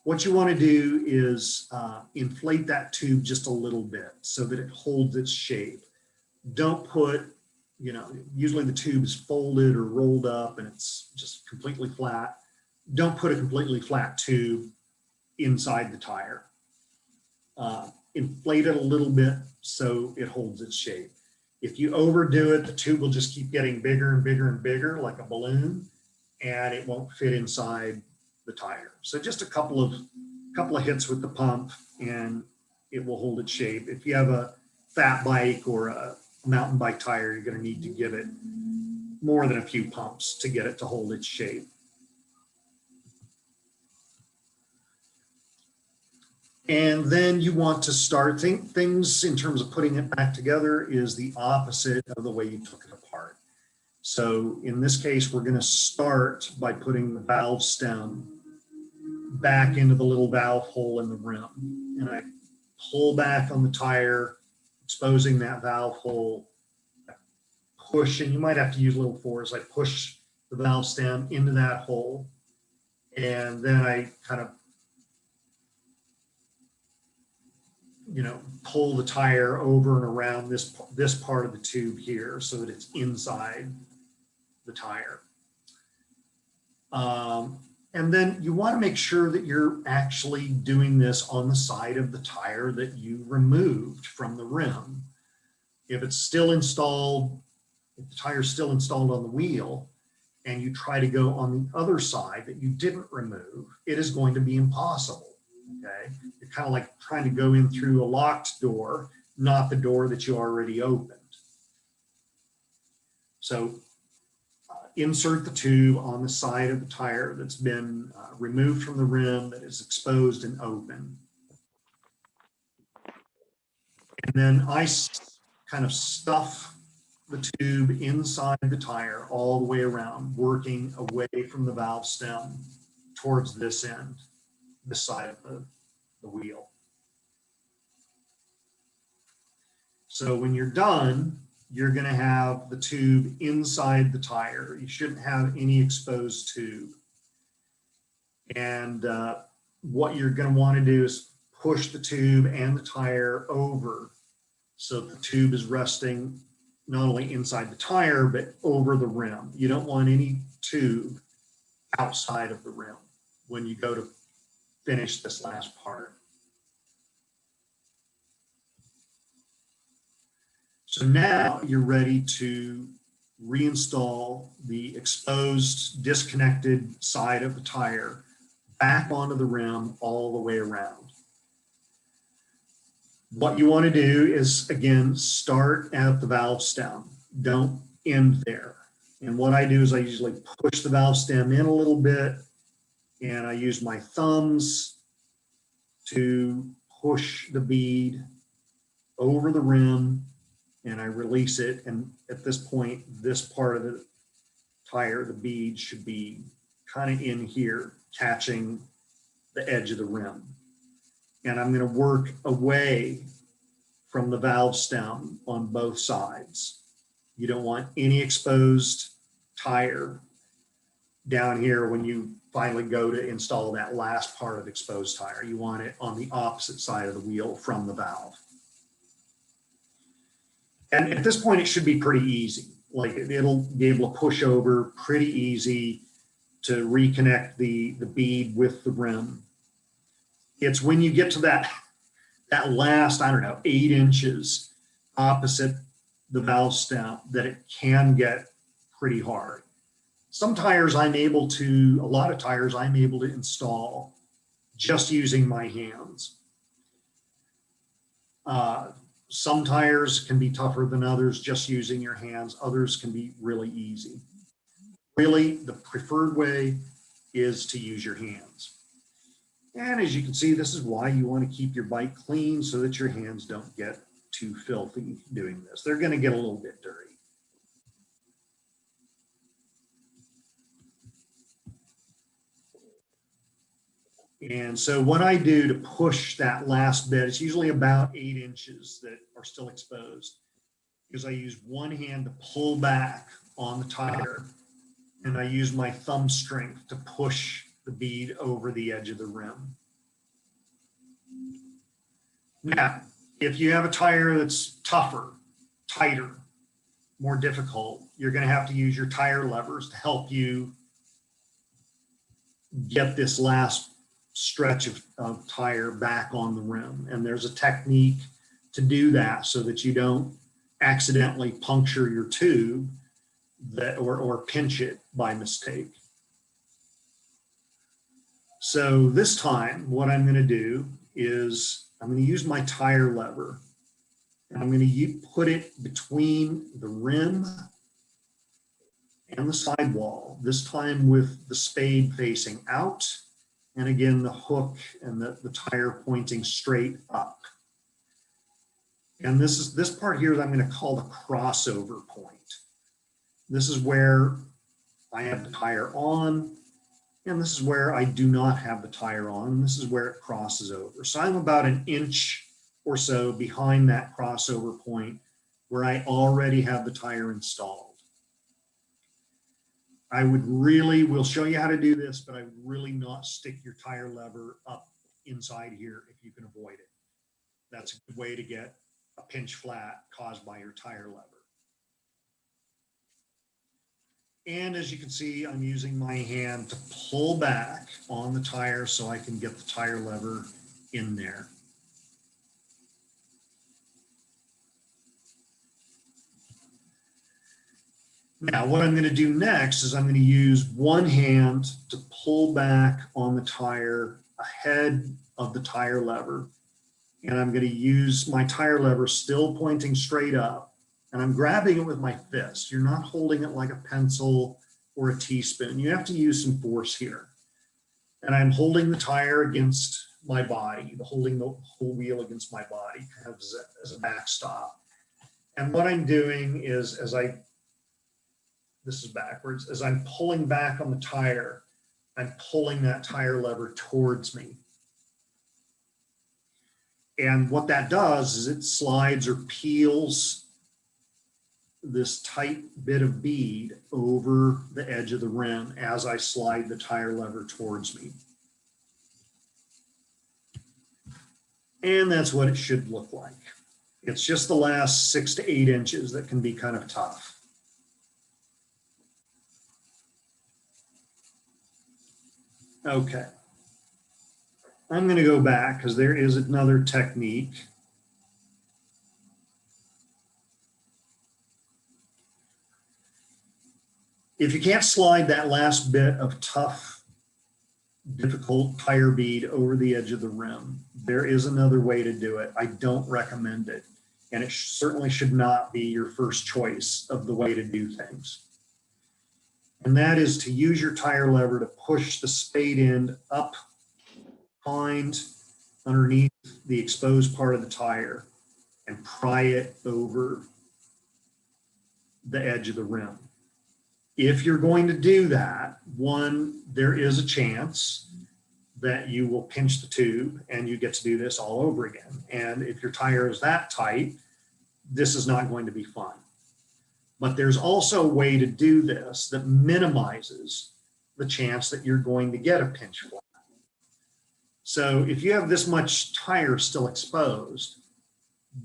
What you want to do is inflate that tube just a little bit so that it holds its shape. Don't put, usually the tube is folded or rolled up and it's just completely flat. Don't put a completely flat tube inside the tire. Inflate it a little bit so it holds its shape. If you overdo it, the tube will just keep getting bigger and bigger and bigger like a balloon, and it won't fit inside the tire. So just a couple of hits with the pump and it will hold its shape. If you have a fat bike or a mountain bike tire, you're going to need to give it more than a few pumps to get it to hold its shape. And then you want to start things in terms of putting it back together is the opposite of the way you took it apart. So in this case, we're going to start by putting the valve stem back into the little valve hole in the rim. And I pull back on the tire, exposing that valve hole. I push, and you might have to use a little force. I push the valve stem into that hole. And then I kind of pull the tire over and around this part of the tube here so that it's inside the tire. And then you want to make sure that you're actually doing this on the side of the tire that you removed from the rim. If it's still installed, if the tire is still installed on the wheel and you try to go on the other side that you didn't remove, it is going to be impossible. Okay, you're kind of like trying to go in through a locked door, not the door that you already opened. So insert the tube on the side of the tire that's been removed from the rim, that is exposed and open. And then I kind of stuff the tube inside the tire all the way around, working away from the valve stem towards this end, this side of the wheel. So when you're done, you're going to have the tube inside the tire. You shouldn't have any exposed tube. And what you're going to want to do is push the tube and the tire over so the tube is resting not only inside the tire, but over the rim. You don't want any tube outside of the rim when you go to finish this last part. So now you're ready to reinstall the exposed, disconnected side of the tire back onto the rim all the way around. What you want to do is, again, start at the valve stem. Don't end there. And what I do is I usually push the valve stem in a little bit, and I use my thumbs to push the bead over the rim, and I release it. And at this point, this part of the tire, the bead should be kind of in here, catching the edge of the rim. And I'm going to work away from the valve stem on both sides. You don't want any exposed tire down here when you finally go to install that last part of exposed tire. You want it on the opposite side of the wheel from the valve. And at this point, it should be pretty easy. Like it'll be able to push over pretty easy to reconnect the bead with the rim. It's when you get to that last, I don't know, 8 inches opposite the valve stem that it can get pretty hard. Some tires a lot of tires I'm able to install just using my hands. Some tires can be tougher than others just using your hands. Others can be really easy. Really, the preferred way is to use your hands. And as you can see, this is why you want to keep your bike clean so that your hands don't get too filthy doing this. They're going to get a little bit dirty. And so what I do to push that last bit, it's usually about 8 inches that are still exposed, is I use one hand to pull back on the tire, and I use my thumb strength to push the bead over the edge of the rim. Now, if you have a tire that's tougher, tighter, more difficult, you're going to have to use your tire levers to help you get this last stretch of tire back on the rim. And there's a technique to do that so that you don't accidentally puncture your tube or pinch it by mistake. So this time, what I'm going to do is I'm going to use my tire lever, and I'm going to put it between the rim and the sidewall, this time with the spade facing out, and again, the hook and the tire pointing straight up. And this part here that I'm going to call the crossover point. This is where I have the tire on, and this is where I do not have the tire on, and this is where it crosses over. So I'm about 1 inch or so behind that crossover point where I already have the tire installed. We'll show you how to do this, but I would really not stick your tire lever up inside here if you can avoid it. That's a good way to get a pinch flat caused by your tire lever. And as you can see, I'm using my hand to pull back on the tire so I can get the tire lever in there. Now, what I'm going to do next is I'm going to use one hand to pull back on the tire ahead of the tire lever. And I'm going to use my tire lever still pointing straight up. And I'm grabbing it with my fist. You're not holding it like a pencil or a teaspoon. You have to use some force here. And I'm holding the tire against my body, holding the whole wheel against my body kind of as a backstop. And what I'm doing is this is backwards, as I'm pulling back on the tire, I'm pulling that tire lever towards me. And what that does is it slides or peels this tight bit of bead over the edge of the rim as I slide the tire lever towards me. And that's what it should look like. It's just the last 6 to 8 inches that can be kind of tough. Okay. I'm going to go back because there is another technique. If you can't slide that last bit of tough, difficult tire bead over the edge of the rim, there is another way to do it. I don't recommend it. And it certainly should not be your first choice of the way to do things. And that is to use your tire lever to push the spade end up behind underneath the exposed part of the tire and pry it over the edge of the rim. If you're going to do that, one, there is a chance that you will pinch the tube and you get to do this all over again. And if your tire is that tight, this is not going to be fun. But there's also a way to do this that minimizes the chance that you're going to get a pinch flat. So if you have this much tire still exposed,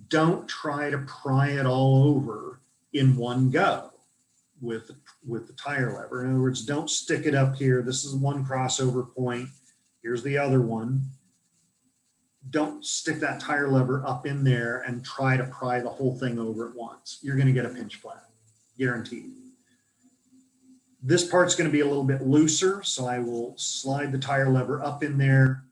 don't try to pry it all over in one go with the tire lever. In other words, don't stick it up here. This is one crossover point. Here's the other one. Don't stick that tire lever up in there and try to pry the whole thing over at once. You're going to get a pinch flat, guaranteed. This part's going to be a little bit looser, so I will slide the tire lever up in there,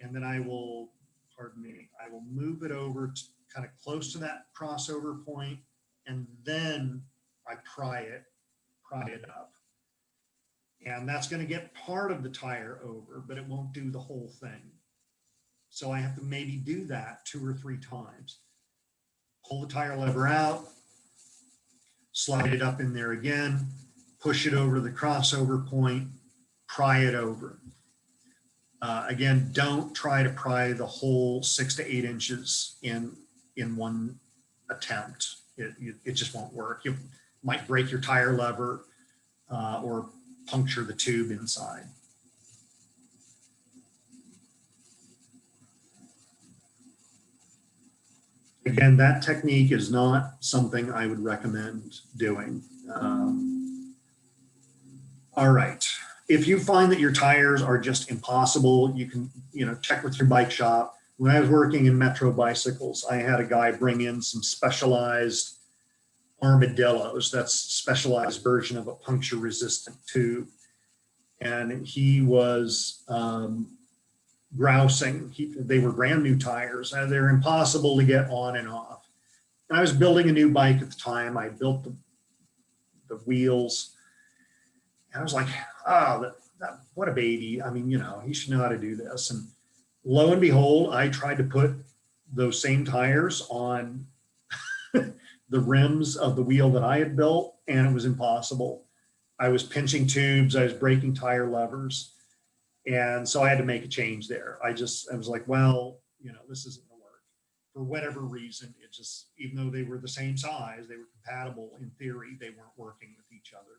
and then I will, pardon me, I will move it over to kind of close to that crossover point, and then I pry it up. And that's going to get part of the tire over, but it won't do the whole thing. So I have to maybe do that 2 or 3 times. Pull the tire lever out, slide it up in there again, push it over to the crossover point, pry it over. Again, don't try to pry the whole 6 to 8 inches in one attempt. It just won't work. You might break your tire lever or puncture the tube inside. Again, that technique is not something I would recommend doing. All right. If you find that your tires are just impossible, you can, check with your bike shop. When I was working in Metro Bicycles, I had a guy bring in some specialized armadillos. That's a specialized version of a puncture resistant tube. And he was grousing. They were brand new tires. They're impossible to get on and off. And I was building a new bike at the time. I built the wheels. And I was like, oh, what a baby. I mean, he should know how to do this. And lo and behold, I tried to put those same tires on the rims of the wheel that I had built, and it was impossible. I was pinching tubes, I was breaking tire levers. And so I had to make a change there. I was like, well, this isn't gonna work. For whatever reason, it just, even though they were the same size, they were compatible in theory, they weren't working with each other.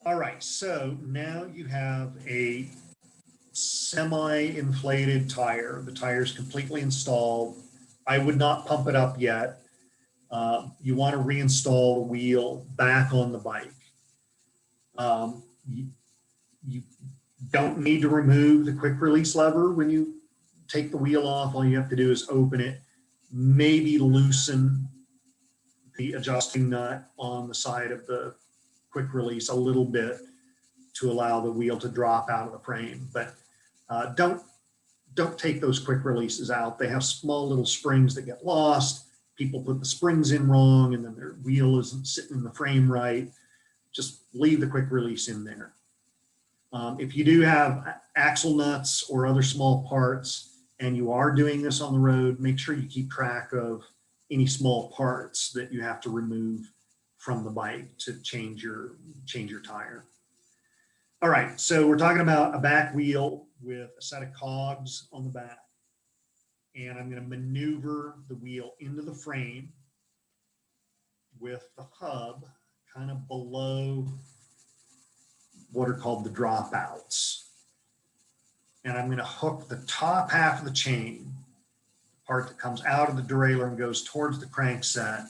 All right, so now you have a semi-inflated tire. The tire is completely installed. I would not pump it up yet. You want to reinstall the wheel back on the bike. You don't need to remove the quick release lever when you take the wheel off. All you have to do is open it, maybe loosen the adjusting nut on the side of the quick release a little bit to allow the wheel to drop out of the frame. But don't take those quick releases out. They have small little springs that get lost. People put the springs in wrong, and then their wheel isn't sitting in the frame right. Just leave the quick release in there. If you do have axle nuts or other small parts, and you are doing this on the road, make sure you keep track of any small parts that you have to remove from the bike to change your tire. All right, so we're talking about a back wheel with a set of cogs on the back. And I'm going to maneuver the wheel into the frame with the hub kind of below what are called the dropouts. And I'm going to hook the top half of the chain, the part that comes out of the derailleur and goes towards the crankset,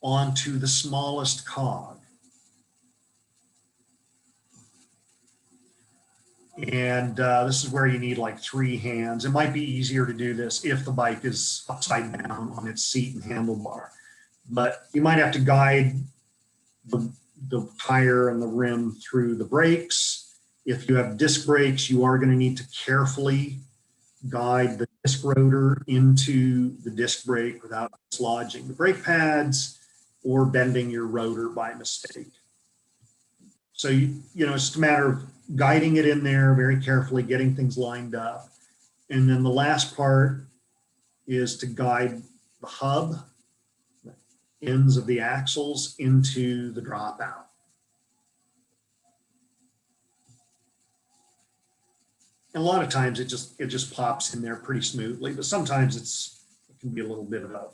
onto the smallest cog. And this is where you need like 3 hands. It might be easier to do this if the bike is upside down on its seat and handlebar. But you might have to guide the tire and the rim through the brakes. If you have disc brakes, you are going to need to carefully guide the disc rotor into the disc brake without dislodging the brake pads or bending your rotor by mistake. So, it's just a matter of guiding it in there very carefully, getting things lined up. And then the last part is to guide the hub ends of the axles into the dropout. And a lot of times it just pops in there pretty smoothly, but sometimes it can be a little bit of a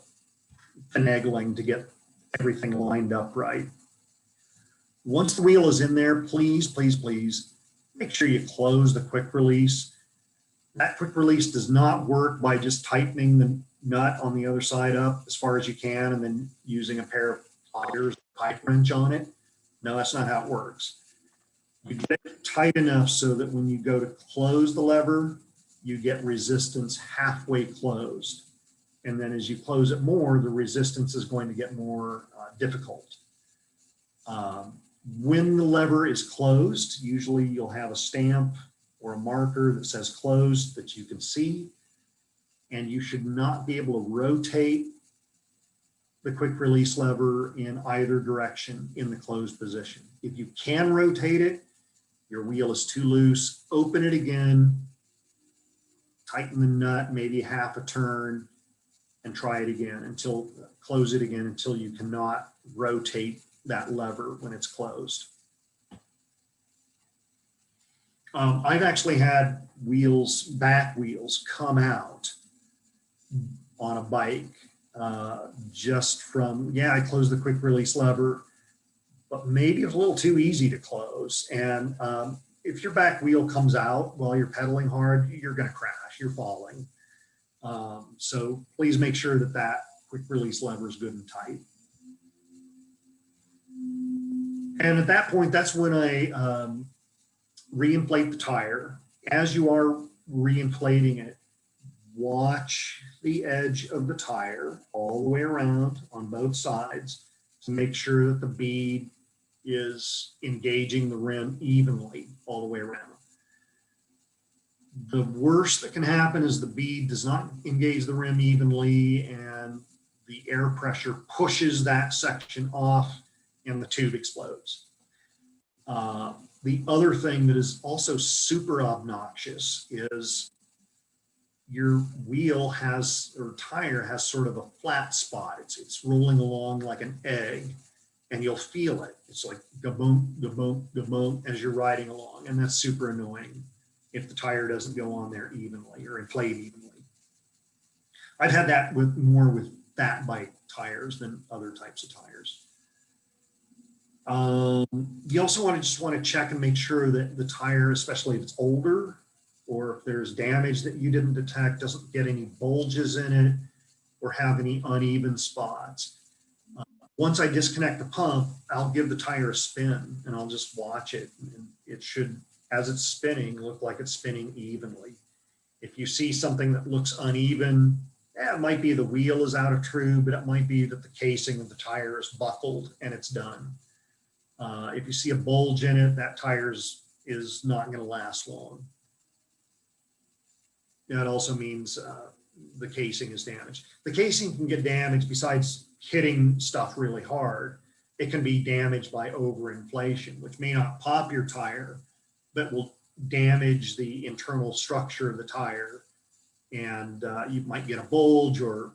finagling to get everything lined up right. Once the wheel is in there, please make sure you close the quick release. That quick release does not work by just tightening the nut on the other side up as far as you can and then using a pair of pliers, pipe wrench on it. No, that's not how it works. You get it tight enough so that when you go to close the lever, you get resistance halfway closed. And then as you close it more, the resistance is going to get more difficult. When the lever is closed, usually you'll have a stamp or a marker that says closed that you can see, and you should not be able to rotate the quick release lever in either direction in the closed position. If you can rotate it, your wheel is too loose, open it again, tighten the nut, maybe half a turn, and try it again close it again until you cannot rotate that lever when it's closed. I've actually had back wheels come out on a bike just from, I closed the quick release lever, but maybe it was a little too easy to close. And if your back wheel comes out while you're pedaling hard, you're going to crash, you're falling. So please make sure that quick release lever is good and tight. And at that point, that's when I re-inflate the tire. As you are re-inflating it, watch the edge of the tire all the way around on both sides to make sure that the bead is engaging the rim evenly all the way around. The worst that can happen is the bead does not engage the rim evenly and the air pressure pushes that section off and the tube explodes. The other thing that is also super obnoxious is your wheel tire has sort of a flat spot. It's rolling along like an egg, and you'll feel it. It's like ga-boom, ga-boom, ga-boom as you're riding along, and that's super annoying if the tire doesn't go on there evenly or inflate evenly. I've had that more with fat bike tires than other types of tires. You also want to check and make sure that the tire, especially if it's older or if there's damage that you didn't detect, doesn't get any bulges in it or have any uneven spots. Once I disconnect the pump, I'll give the tire a spin and I'll just watch it. And it should, as it's spinning, look like it's spinning evenly. If you see something that looks uneven, it might be the wheel is out of true, but it might be that the casing of the tire is buckled and it's done. If you see a bulge in it, that tire is not going to last long. That also means the casing is damaged. The casing can get damaged besides hitting stuff really hard. It can be damaged by overinflation, which may not pop your tire, but will damage the internal structure of the tire. And you might get a bulge or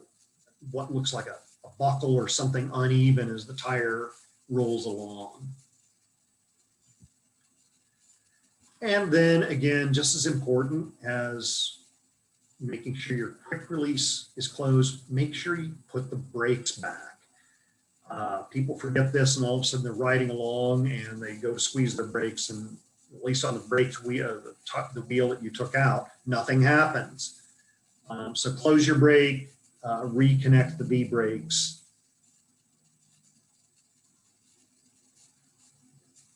what looks like a buckle or something uneven as the tire rolls along. And then again, just as important as making sure your quick release is closed, make sure you put the brakes back. People forget this and all of a sudden they're riding along and they go to squeeze their brakes, and at least on the brakes wheel, the wheel that you took out, nothing happens. So close your brake, reconnect the V brakes.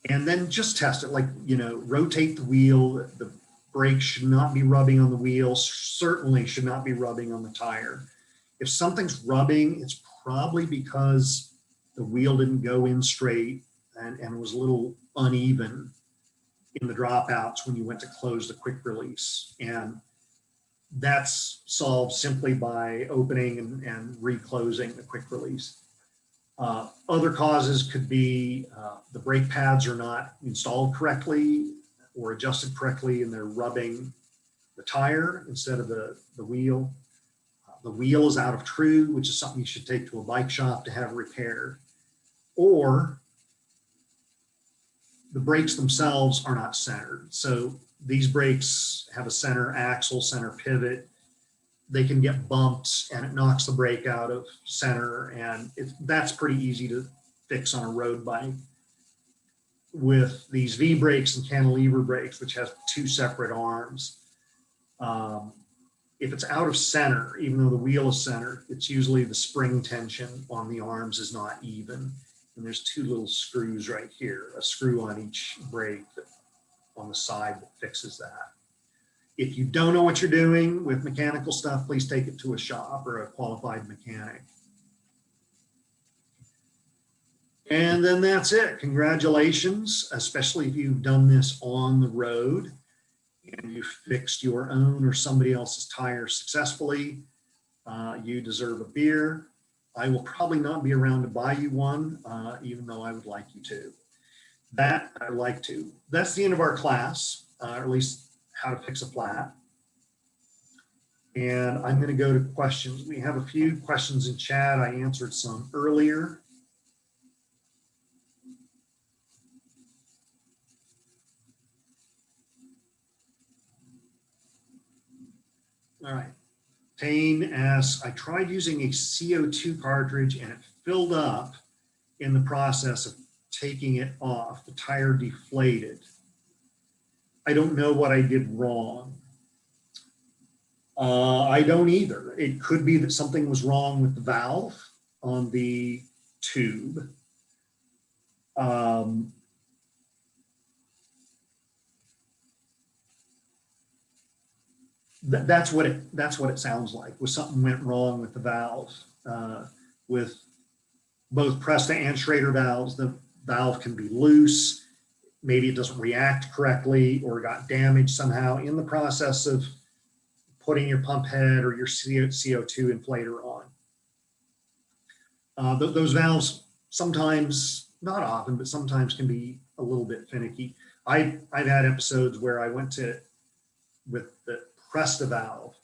And then just test it, like, rotate the wheel. The brakes should not be rubbing on the wheel, certainly should not be rubbing on the tire. If something's rubbing, it's probably because the wheel didn't go in straight and was a little uneven in the dropouts when you went to close the quick release. And that's solved simply by opening and reclosing the quick release. Other causes could be the brake pads are not installed correctly or adjusted correctly and they're rubbing the tire instead of the wheel. the wheel is out of true, which is something you should take to a bike shop to have repaired, or the brakes themselves are not centered. So these brakes have a center axle, center pivot. They can get bumped and it knocks the brake out of center, and that's pretty easy to fix on a road bike. With these V brakes and Cantilever brakes, which have two separate arms, if it's out of center, even though the wheel is centered, it's usually the spring tension on the arms is not even. And there's two little screws right here, a screw on each brake on the side that fixes that. If you don't know what you're doing with mechanical stuff, please take it to a shop or a qualified mechanic. And then that's it. Congratulations, especially if you've done this on the road and you fixed your own or somebody else's tire successfully. You deserve a beer. I will probably not be around to buy you one, even though I would like you to. That I'd like to. That's the end of our class, or at least how to fix a flat. And I'm going to go to questions. We have a few questions in chat. I answered some earlier. All right. Payne asks, I tried using a CO2 cartridge and it filled up in the process of taking it off. The tire deflated. I don't know what I did wrong. I don't either. It could be that something was wrong with the valve on the tube. That's what it sounds like. Was something went wrong with the valve. With both Presta and Schrader valves, the valve can be loose. Maybe it doesn't react correctly or got damaged somehow in the process of putting your pump head or your CO2 inflator on. Those valves sometimes, not often, but sometimes can be a little bit finicky. I've had episodes where I went to, with the Presta valve,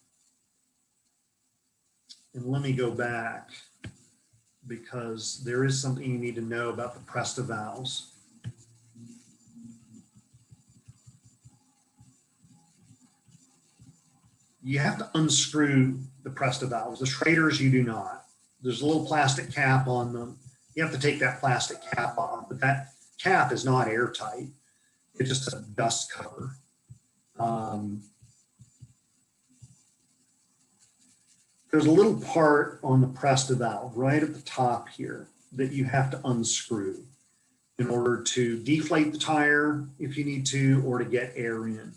and let me go back because there is something you need to know about the Presta valves. You have to unscrew the Presta valves. The Schraders, you do not. There's a little plastic cap on them. You have to take that plastic cap off, but that cap is not airtight. It's just a dust cover. There's a little part on the Presta valve right at the top here that you have to unscrew in order to deflate the tire if you need to, or to get air in.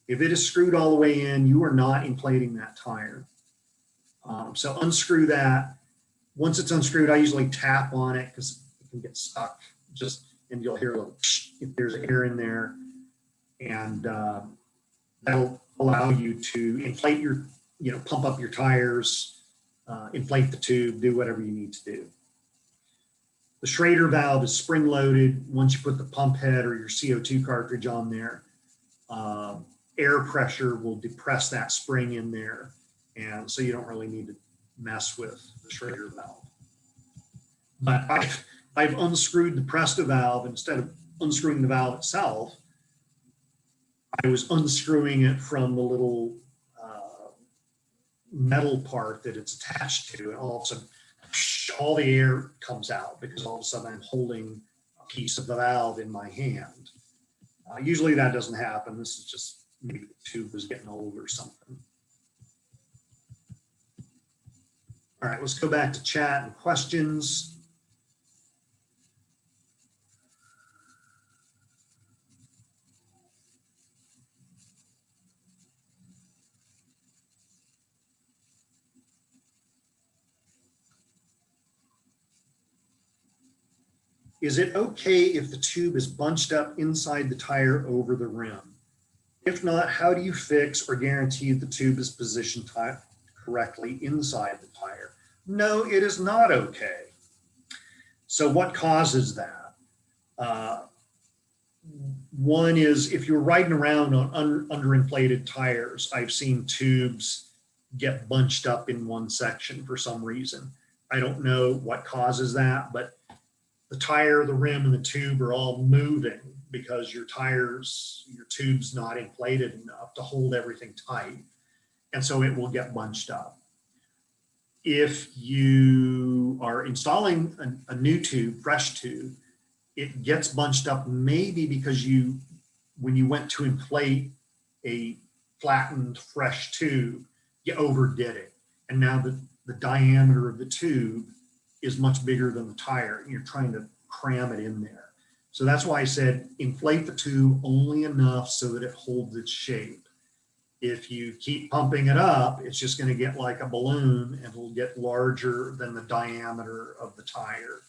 If it is screwed all the way in, you are not inflating that tire. So unscrew that. Once it's unscrewed, I usually tap on it because it can get stuck, and you'll hear a little if there's air in there, and that'll allow you to inflate your, pump up your tires, inflate the tube, do whatever you need to do. The Schrader valve is spring loaded. Once you put the pump head or your CO2 cartridge on there, air pressure will depress that spring in there. And so you don't really need to mess with the Schrader valve. But I've unscrewed the Presta valve. Instead of unscrewing the valve itself, I was unscrewing it from the little metal part that it's attached to, and all of a sudden all the air comes out because all of a sudden I'm holding a piece of the valve in my hand. Usually that doesn't happen. This is just maybe the tube is getting old or something. All right, let's go back to chat and questions. Is it okay if the tube is bunched up inside the tire over the rim? If not, how do you fix or guarantee the tube is positioned correctly inside the tire? No, it is not okay. So what causes that? One is if you're riding around on underinflated tires, I've seen tubes get bunched up in one section for some reason. I don't know what causes that, but the tire, the rim, and the tube are all moving because your tube's not inflated enough to hold everything tight. And so it will get bunched up. If you are installing a new tube, fresh tube, it gets bunched up maybe because when you went to inflate a flattened fresh tube, you overdid it. And now the diameter of the tube is much bigger than the tire. You're trying to cram it in there. So that's why I said inflate the tube only enough so that it holds its shape. If you keep pumping it up, it's just going to get like a balloon and it'll get larger than the diameter of the tire.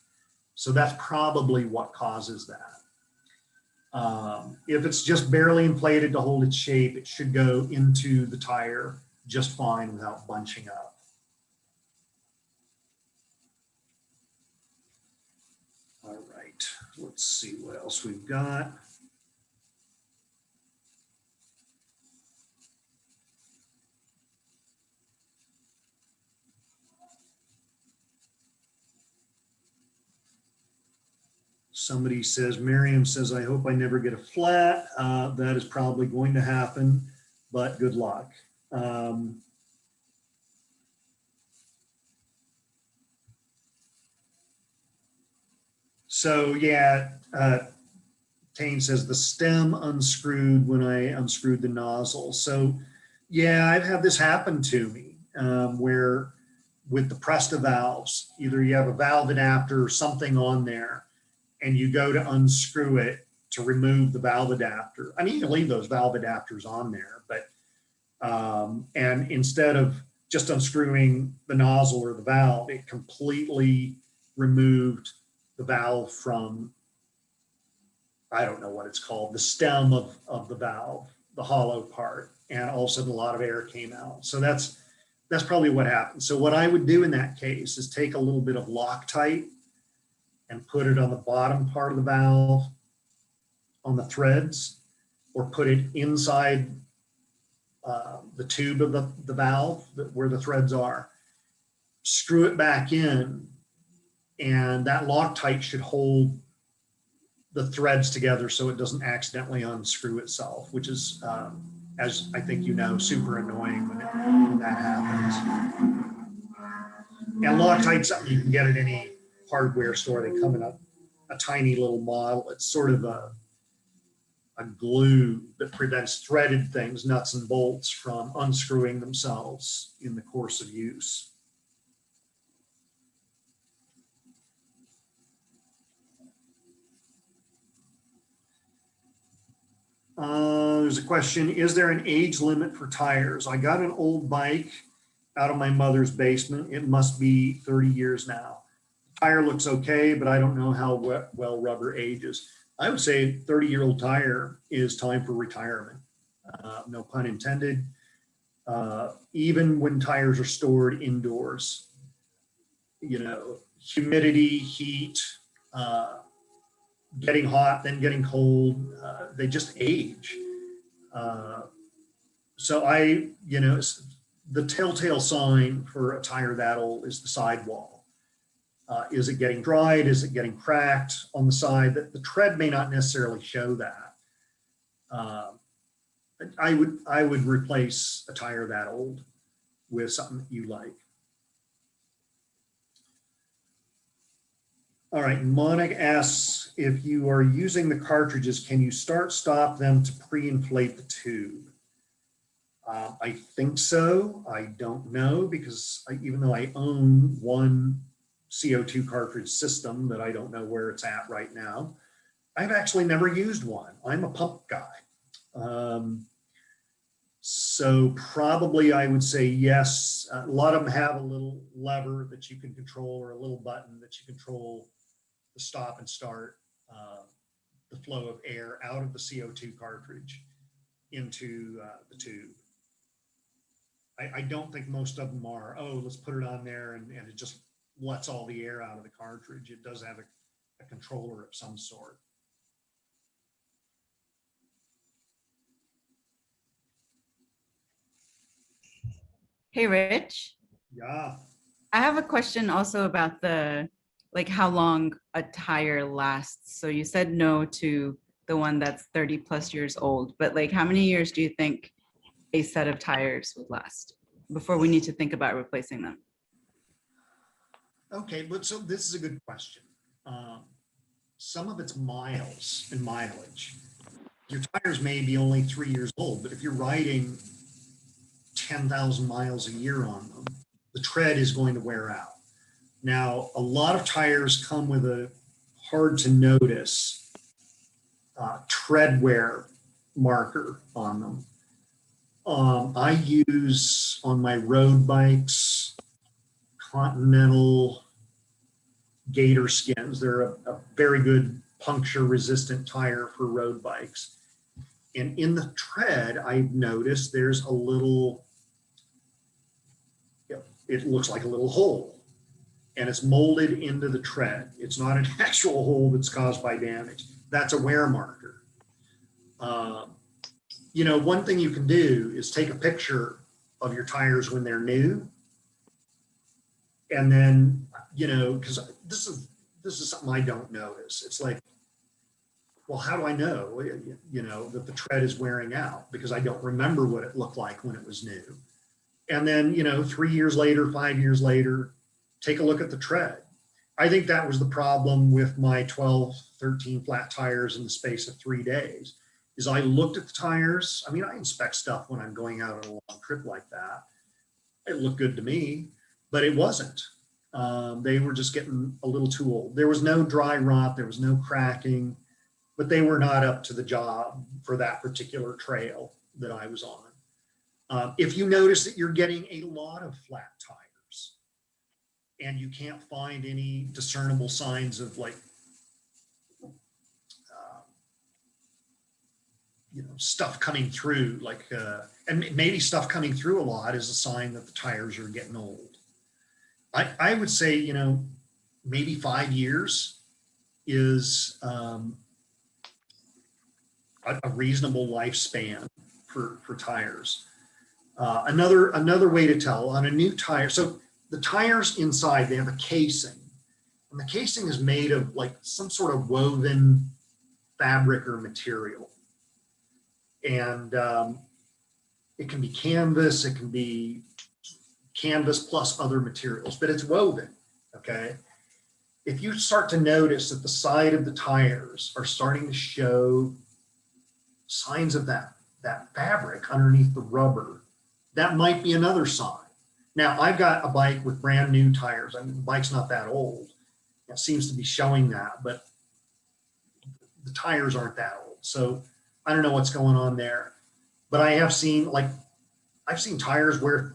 So that's probably what causes that. If it's just barely inflated to hold its shape, it should go into the tire just fine without bunching up. All right, let's see what else we've got. Somebody says, Miriam says, I hope I never get a flat. That is probably going to happen, but good luck. So yeah, Tane says the stem unscrewed when I unscrewed the nozzle. So yeah, I've had this happen to me where with the Presta valves, either you have a valve adapter or something on there, and you go to unscrew it to remove the valve adapter. I mean, you can leave those valve adapters on there, but, and instead of just unscrewing the nozzle or the valve, it completely removed the valve from, I don't know what it's called, the stem of the valve, the hollow part, and all of a sudden a lot of air came out. So that's probably what happened. So what I would do in that case is take a little bit of Loctite and put it on the bottom part of the valve on the threads, or put it inside the tube of the valve where the threads are. Screw it back in, and that Loctite should hold the threads together so it doesn't accidentally unscrew itself, which is, as I think you know, super annoying when that happens. And Loctite's something you can get at any hardware store. They come in a tiny little model. It's sort of a glue that prevents threaded things, nuts and bolts, from unscrewing themselves in the course of use. There's a question, is there an age limit for tires? I got an old bike out of my mother's basement. It must be 30 years now. The tire looks okay, but I don't know how well rubber ages. I would say 30-year-old tire is time for retirement. No pun intended. Even when tires are stored indoors, you know, humidity, heat, getting hot, then getting cold, they just age. So the telltale sign for a tire that old is the sidewall. Is it getting dried? Is it getting cracked on the side? The tread may not necessarily show that. I would replace a tire that old with something that you like. All right, Monica asks, if you are using the cartridges, can you stop them to pre-inflate the tube? I think so. I don't know, because even though I own one CO2 cartridge system that I don't know where it's at right now, I've actually never used one. I'm a pump guy. So probably I would say yes. A lot of them have a little lever that you can control, or a little button that you control the stop and start the flow of air out of the CO2 cartridge into the tube. I don't think most of them are, oh, let's put it on there and it just lets all the air out of the cartridge. It does have a controller of some sort. Hey, Rich. Yeah. I have a question also about like how long a tire lasts. So you said no to the one that's 30 plus years old, but like how many years do you think a set of tires would last before we need to think about replacing them? Okay, but so this is a good question. Um, some of it's miles and mileage. Your tires may be only 3 years old, but if you're riding 10,000 miles a year on them, the tread is going to wear out. Now, a lot of tires come with a hard to notice tread wear marker on them. I use on my road bikes Continental Gator skins. They're a very good puncture resistant tire for road bikes. And in the tread, I've noticed there's a little, it looks like a little hole, and it's molded into the tread. It's not an actual hole that's caused by damage. That's a wear marker. You know, one thing you can do is take a picture of your tires when they're new, and then, you know, because this is something I don't notice. It's like, well, how do I know, you know, that the tread is wearing out? Because I don't remember what it looked like when it was new. And then, you know, 3 years later, 5 years later, take a look at the tread. I think that was the problem with my 12, 13 flat tires in the space of 3 days, is I looked at the tires. I mean, I inspect stuff when I'm going out on a long trip like that. It looked good to me, but it wasn't. They were just getting a little too old. There was no dry rot, there was no cracking, but they were not up to the job for that particular trail that I was on. If you notice that you're getting a lot of flat tires and you can't find any discernible signs of like, you know, stuff coming through, like, and maybe stuff coming through a lot is a sign that the tires are getting old. I would say, you know, maybe 5 years is a reasonable lifespan for tires. Another way to tell on a new tire. So the tires inside, they have a casing, and the casing is made of like some sort of woven fabric or material. And it can be canvas, it can be canvas plus other materials, but it's woven, okay? If you start to notice that the side of the tires are starting to show signs of that fabric underneath the rubber, that might be another sign. Now, I've got a bike with brand new tires. I mean, the bike's not that old. It seems to be showing that, but the tires aren't that old. So I don't know what's going on there. But I have seen, like, I've seen tires where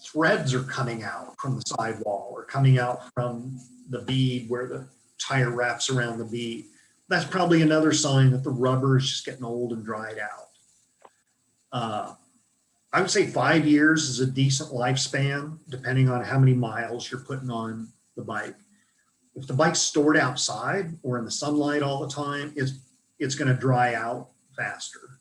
threads are coming out from the sidewall or coming out from the bead where the tire wraps around the bead. That's probably another sign that the rubber is just getting old and dried out. I would say 5 years is a decent lifespan, depending on how many miles you're putting on the bike. If the bike's stored outside or in the sunlight all the time, it's going to dry out faster.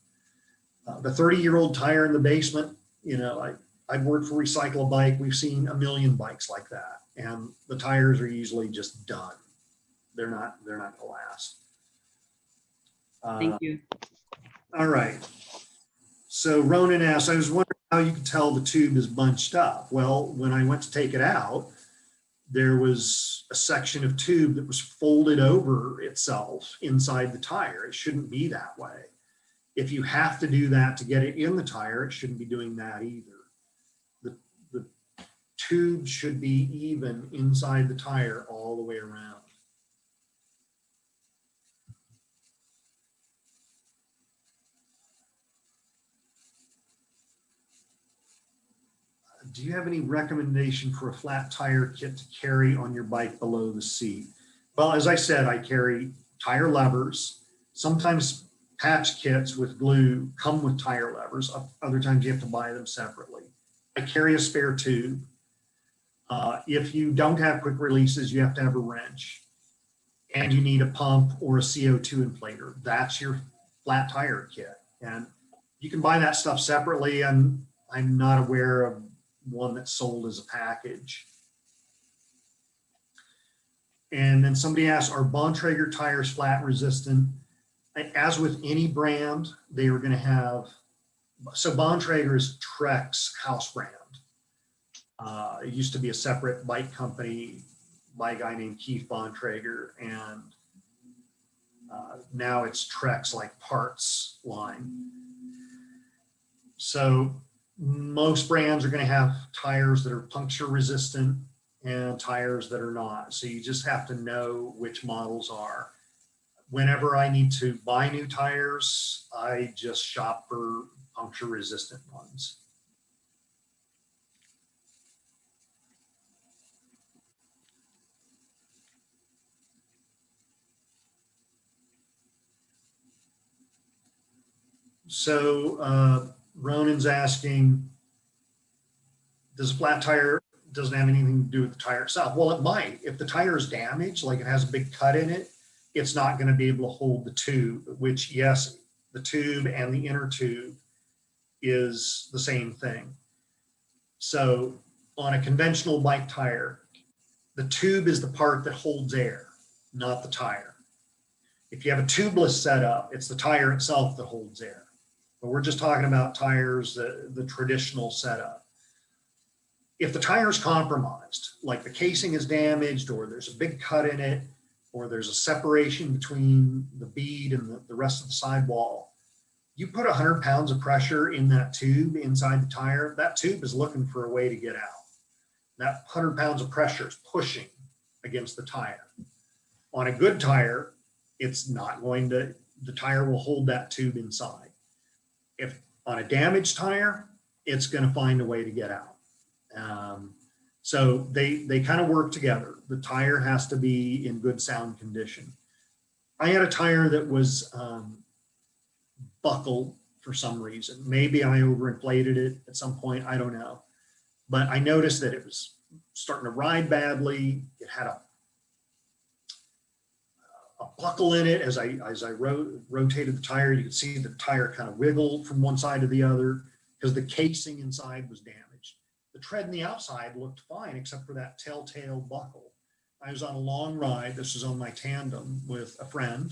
The 30-year-old tire in the basement, you know, I've worked for Recycle a Bike. We've seen a million bikes like that, and the tires are usually just done. They're not going to last. Thank you. All right. So Ronan asked, I was wondering how you could tell the tube is bunched up. Well, when I went to take it out, there was a section of tube that was folded over itself inside the tire. It shouldn't be that way. If you have to do that to get it in the tire, it shouldn't be doing that either. The tube should be even inside the tire all the way around. Do you have any recommendation for a flat tire kit to carry on your bike below the seat? Well, as I said, I carry tire levers. Sometimes patch kits with glue come with tire levers. Other times you have to buy them separately. I carry a spare tube. If you don't have quick releases, you have to have a wrench, and you need a pump or a CO2 inflator. That's your flat tire kit. And you can buy that stuff separately. I'm not aware of one that's sold as a package. And then somebody asked, are Bontrager tires flat resistant? As with any brand, they are going to have, so Bontrager is Trek's house brand. It used to be a separate bike company by a guy named Keith Bontrager, and now it's Trek's like parts line. So most brands are going to have tires that are puncture resistant and tires that are not. So you just have to know which models are. Whenever I need to buy new tires, I just shop for puncture resistant ones. So Ronan's asking, does a flat tire doesn't have anything to do with the tire itself? Well, it might. If the tire is damaged, like it has a big cut in it, it's not going to be able to hold the tube, which, yes, the tube and the inner tube is the same thing. So on a conventional bike tire, the tube is the part that holds air, not the tire. If you have a tubeless setup, it's the tire itself that holds air. But we're just talking about tires, the traditional setup. If the tire is compromised, like the casing is damaged, or there's a big cut in it, or there's a separation between the bead and the rest of the sidewall, you put 100 pounds of pressure in that tube inside the tire, that tube is looking for a way to get out. That 100 pounds of pressure is pushing against the tire. On a good tire, it's not going to, the tire will hold that tube inside. If on a damaged tire, it's going to find a way to get out. So they kind of work together. The tire has to be in good sound condition. I had a tire that was buckled for some reason. Maybe I overinflated it at some point, I don't know. But I noticed that it was starting to ride badly. It had a buckle in it. As I rotated the tire, you could see the tire kind of wiggled from one side to the other because the casing inside was damaged. The tread in the outside looked fine, except for that telltale buckle. I was on a long ride. This was on my tandem with a friend.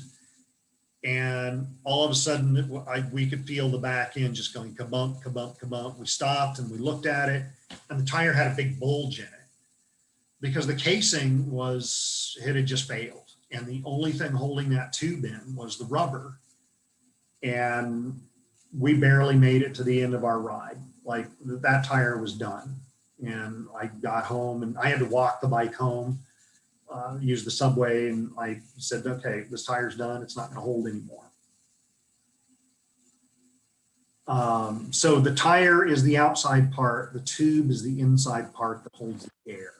And all of a sudden, we could feel the back end just going kabump, kabump, kabump. We stopped and we looked at it, and the tire had a big bulge in it because the casing had just failed. And the only thing holding that tube in was the rubber. And we barely made it to the end of our ride. Like that tire was done. And I got home and I had to walk the bike home, use the subway. And I said, okay, this tire's done. It's not going to hold anymore. So the tire is the outside part. The tube is the inside part that holds the air.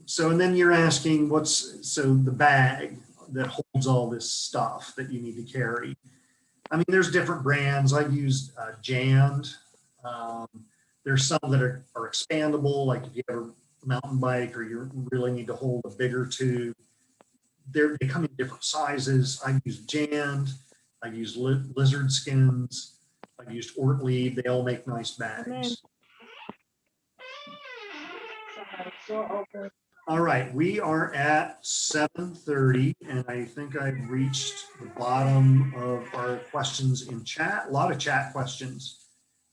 So, and then you're asking so the bag that holds all this stuff that you need to carry. I mean, there's different brands. I've used Jand. There's some that are expandable, like if you have a mountain bike or you really need to hold a bigger tube. They come in different sizes. I've used Jand. I've used lizard skins. I've used Ortlieb. They all make nice bags. All right, we are at 7:30, and I think I've reached the bottom of our questions in chat. A lot of chat questions.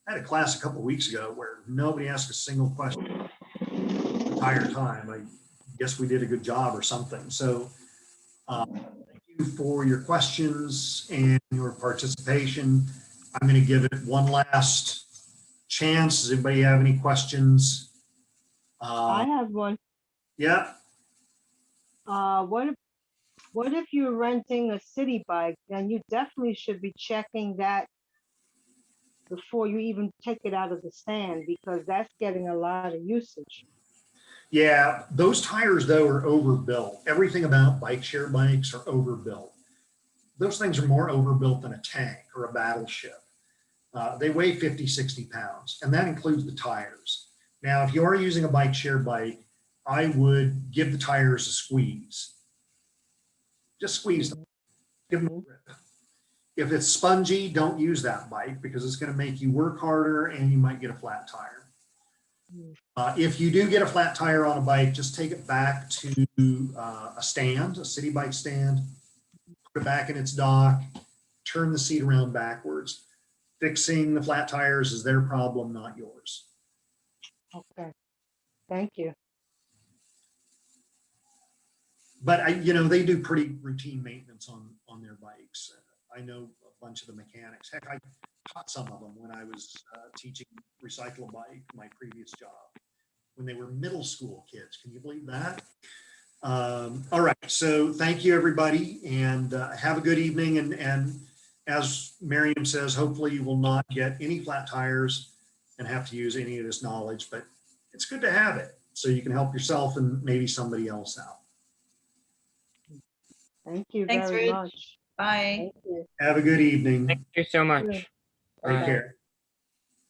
I had a class a couple of weeks ago where nobody asked a single question the entire time. I guess we did a good job or something. So thank you for your questions and your participation. I'm going to give it one last chance. Does anybody have any questions? I have one. Yeah. What if you're renting a city bike? Then you definitely should be checking that before you even take it out of the stand, because that's getting a lot of usage. Yeah, those tires though are overbuilt. Everything about bike share bikes are overbuilt. Those things are more overbuilt than a tank or a battleship. They weigh 50, 60 pounds, and that includes the tires. Now, if you are using a bike share bike, I would give the tires a squeeze. Just squeeze them, give them a grip. If it's spongy, don't use that bike because it's going to make you work harder and you might get a flat tire. If you do get a flat tire on a bike, just take it back to a stand, a city bike stand, put it back in its dock, turn the seat around backwards. Fixing the flat tires is their problem, not yours. Okay, thank you. But they do pretty routine maintenance on their bikes. I know a bunch of the mechanics. Heck, I taught some of them when I was teaching recycle a bike, my previous job, when they were middle school kids. Can you believe that? All right, so thank you, everybody, and have a good evening. And as Miriam says, hopefully you will not get any flat tires and have to use any of this knowledge, but it's good to have it so you can help yourself and maybe somebody else out. Thank you Thanks, very Rich. much. Bye. Thank you. Have a good evening. Thank you so much. Take Bye-bye. care.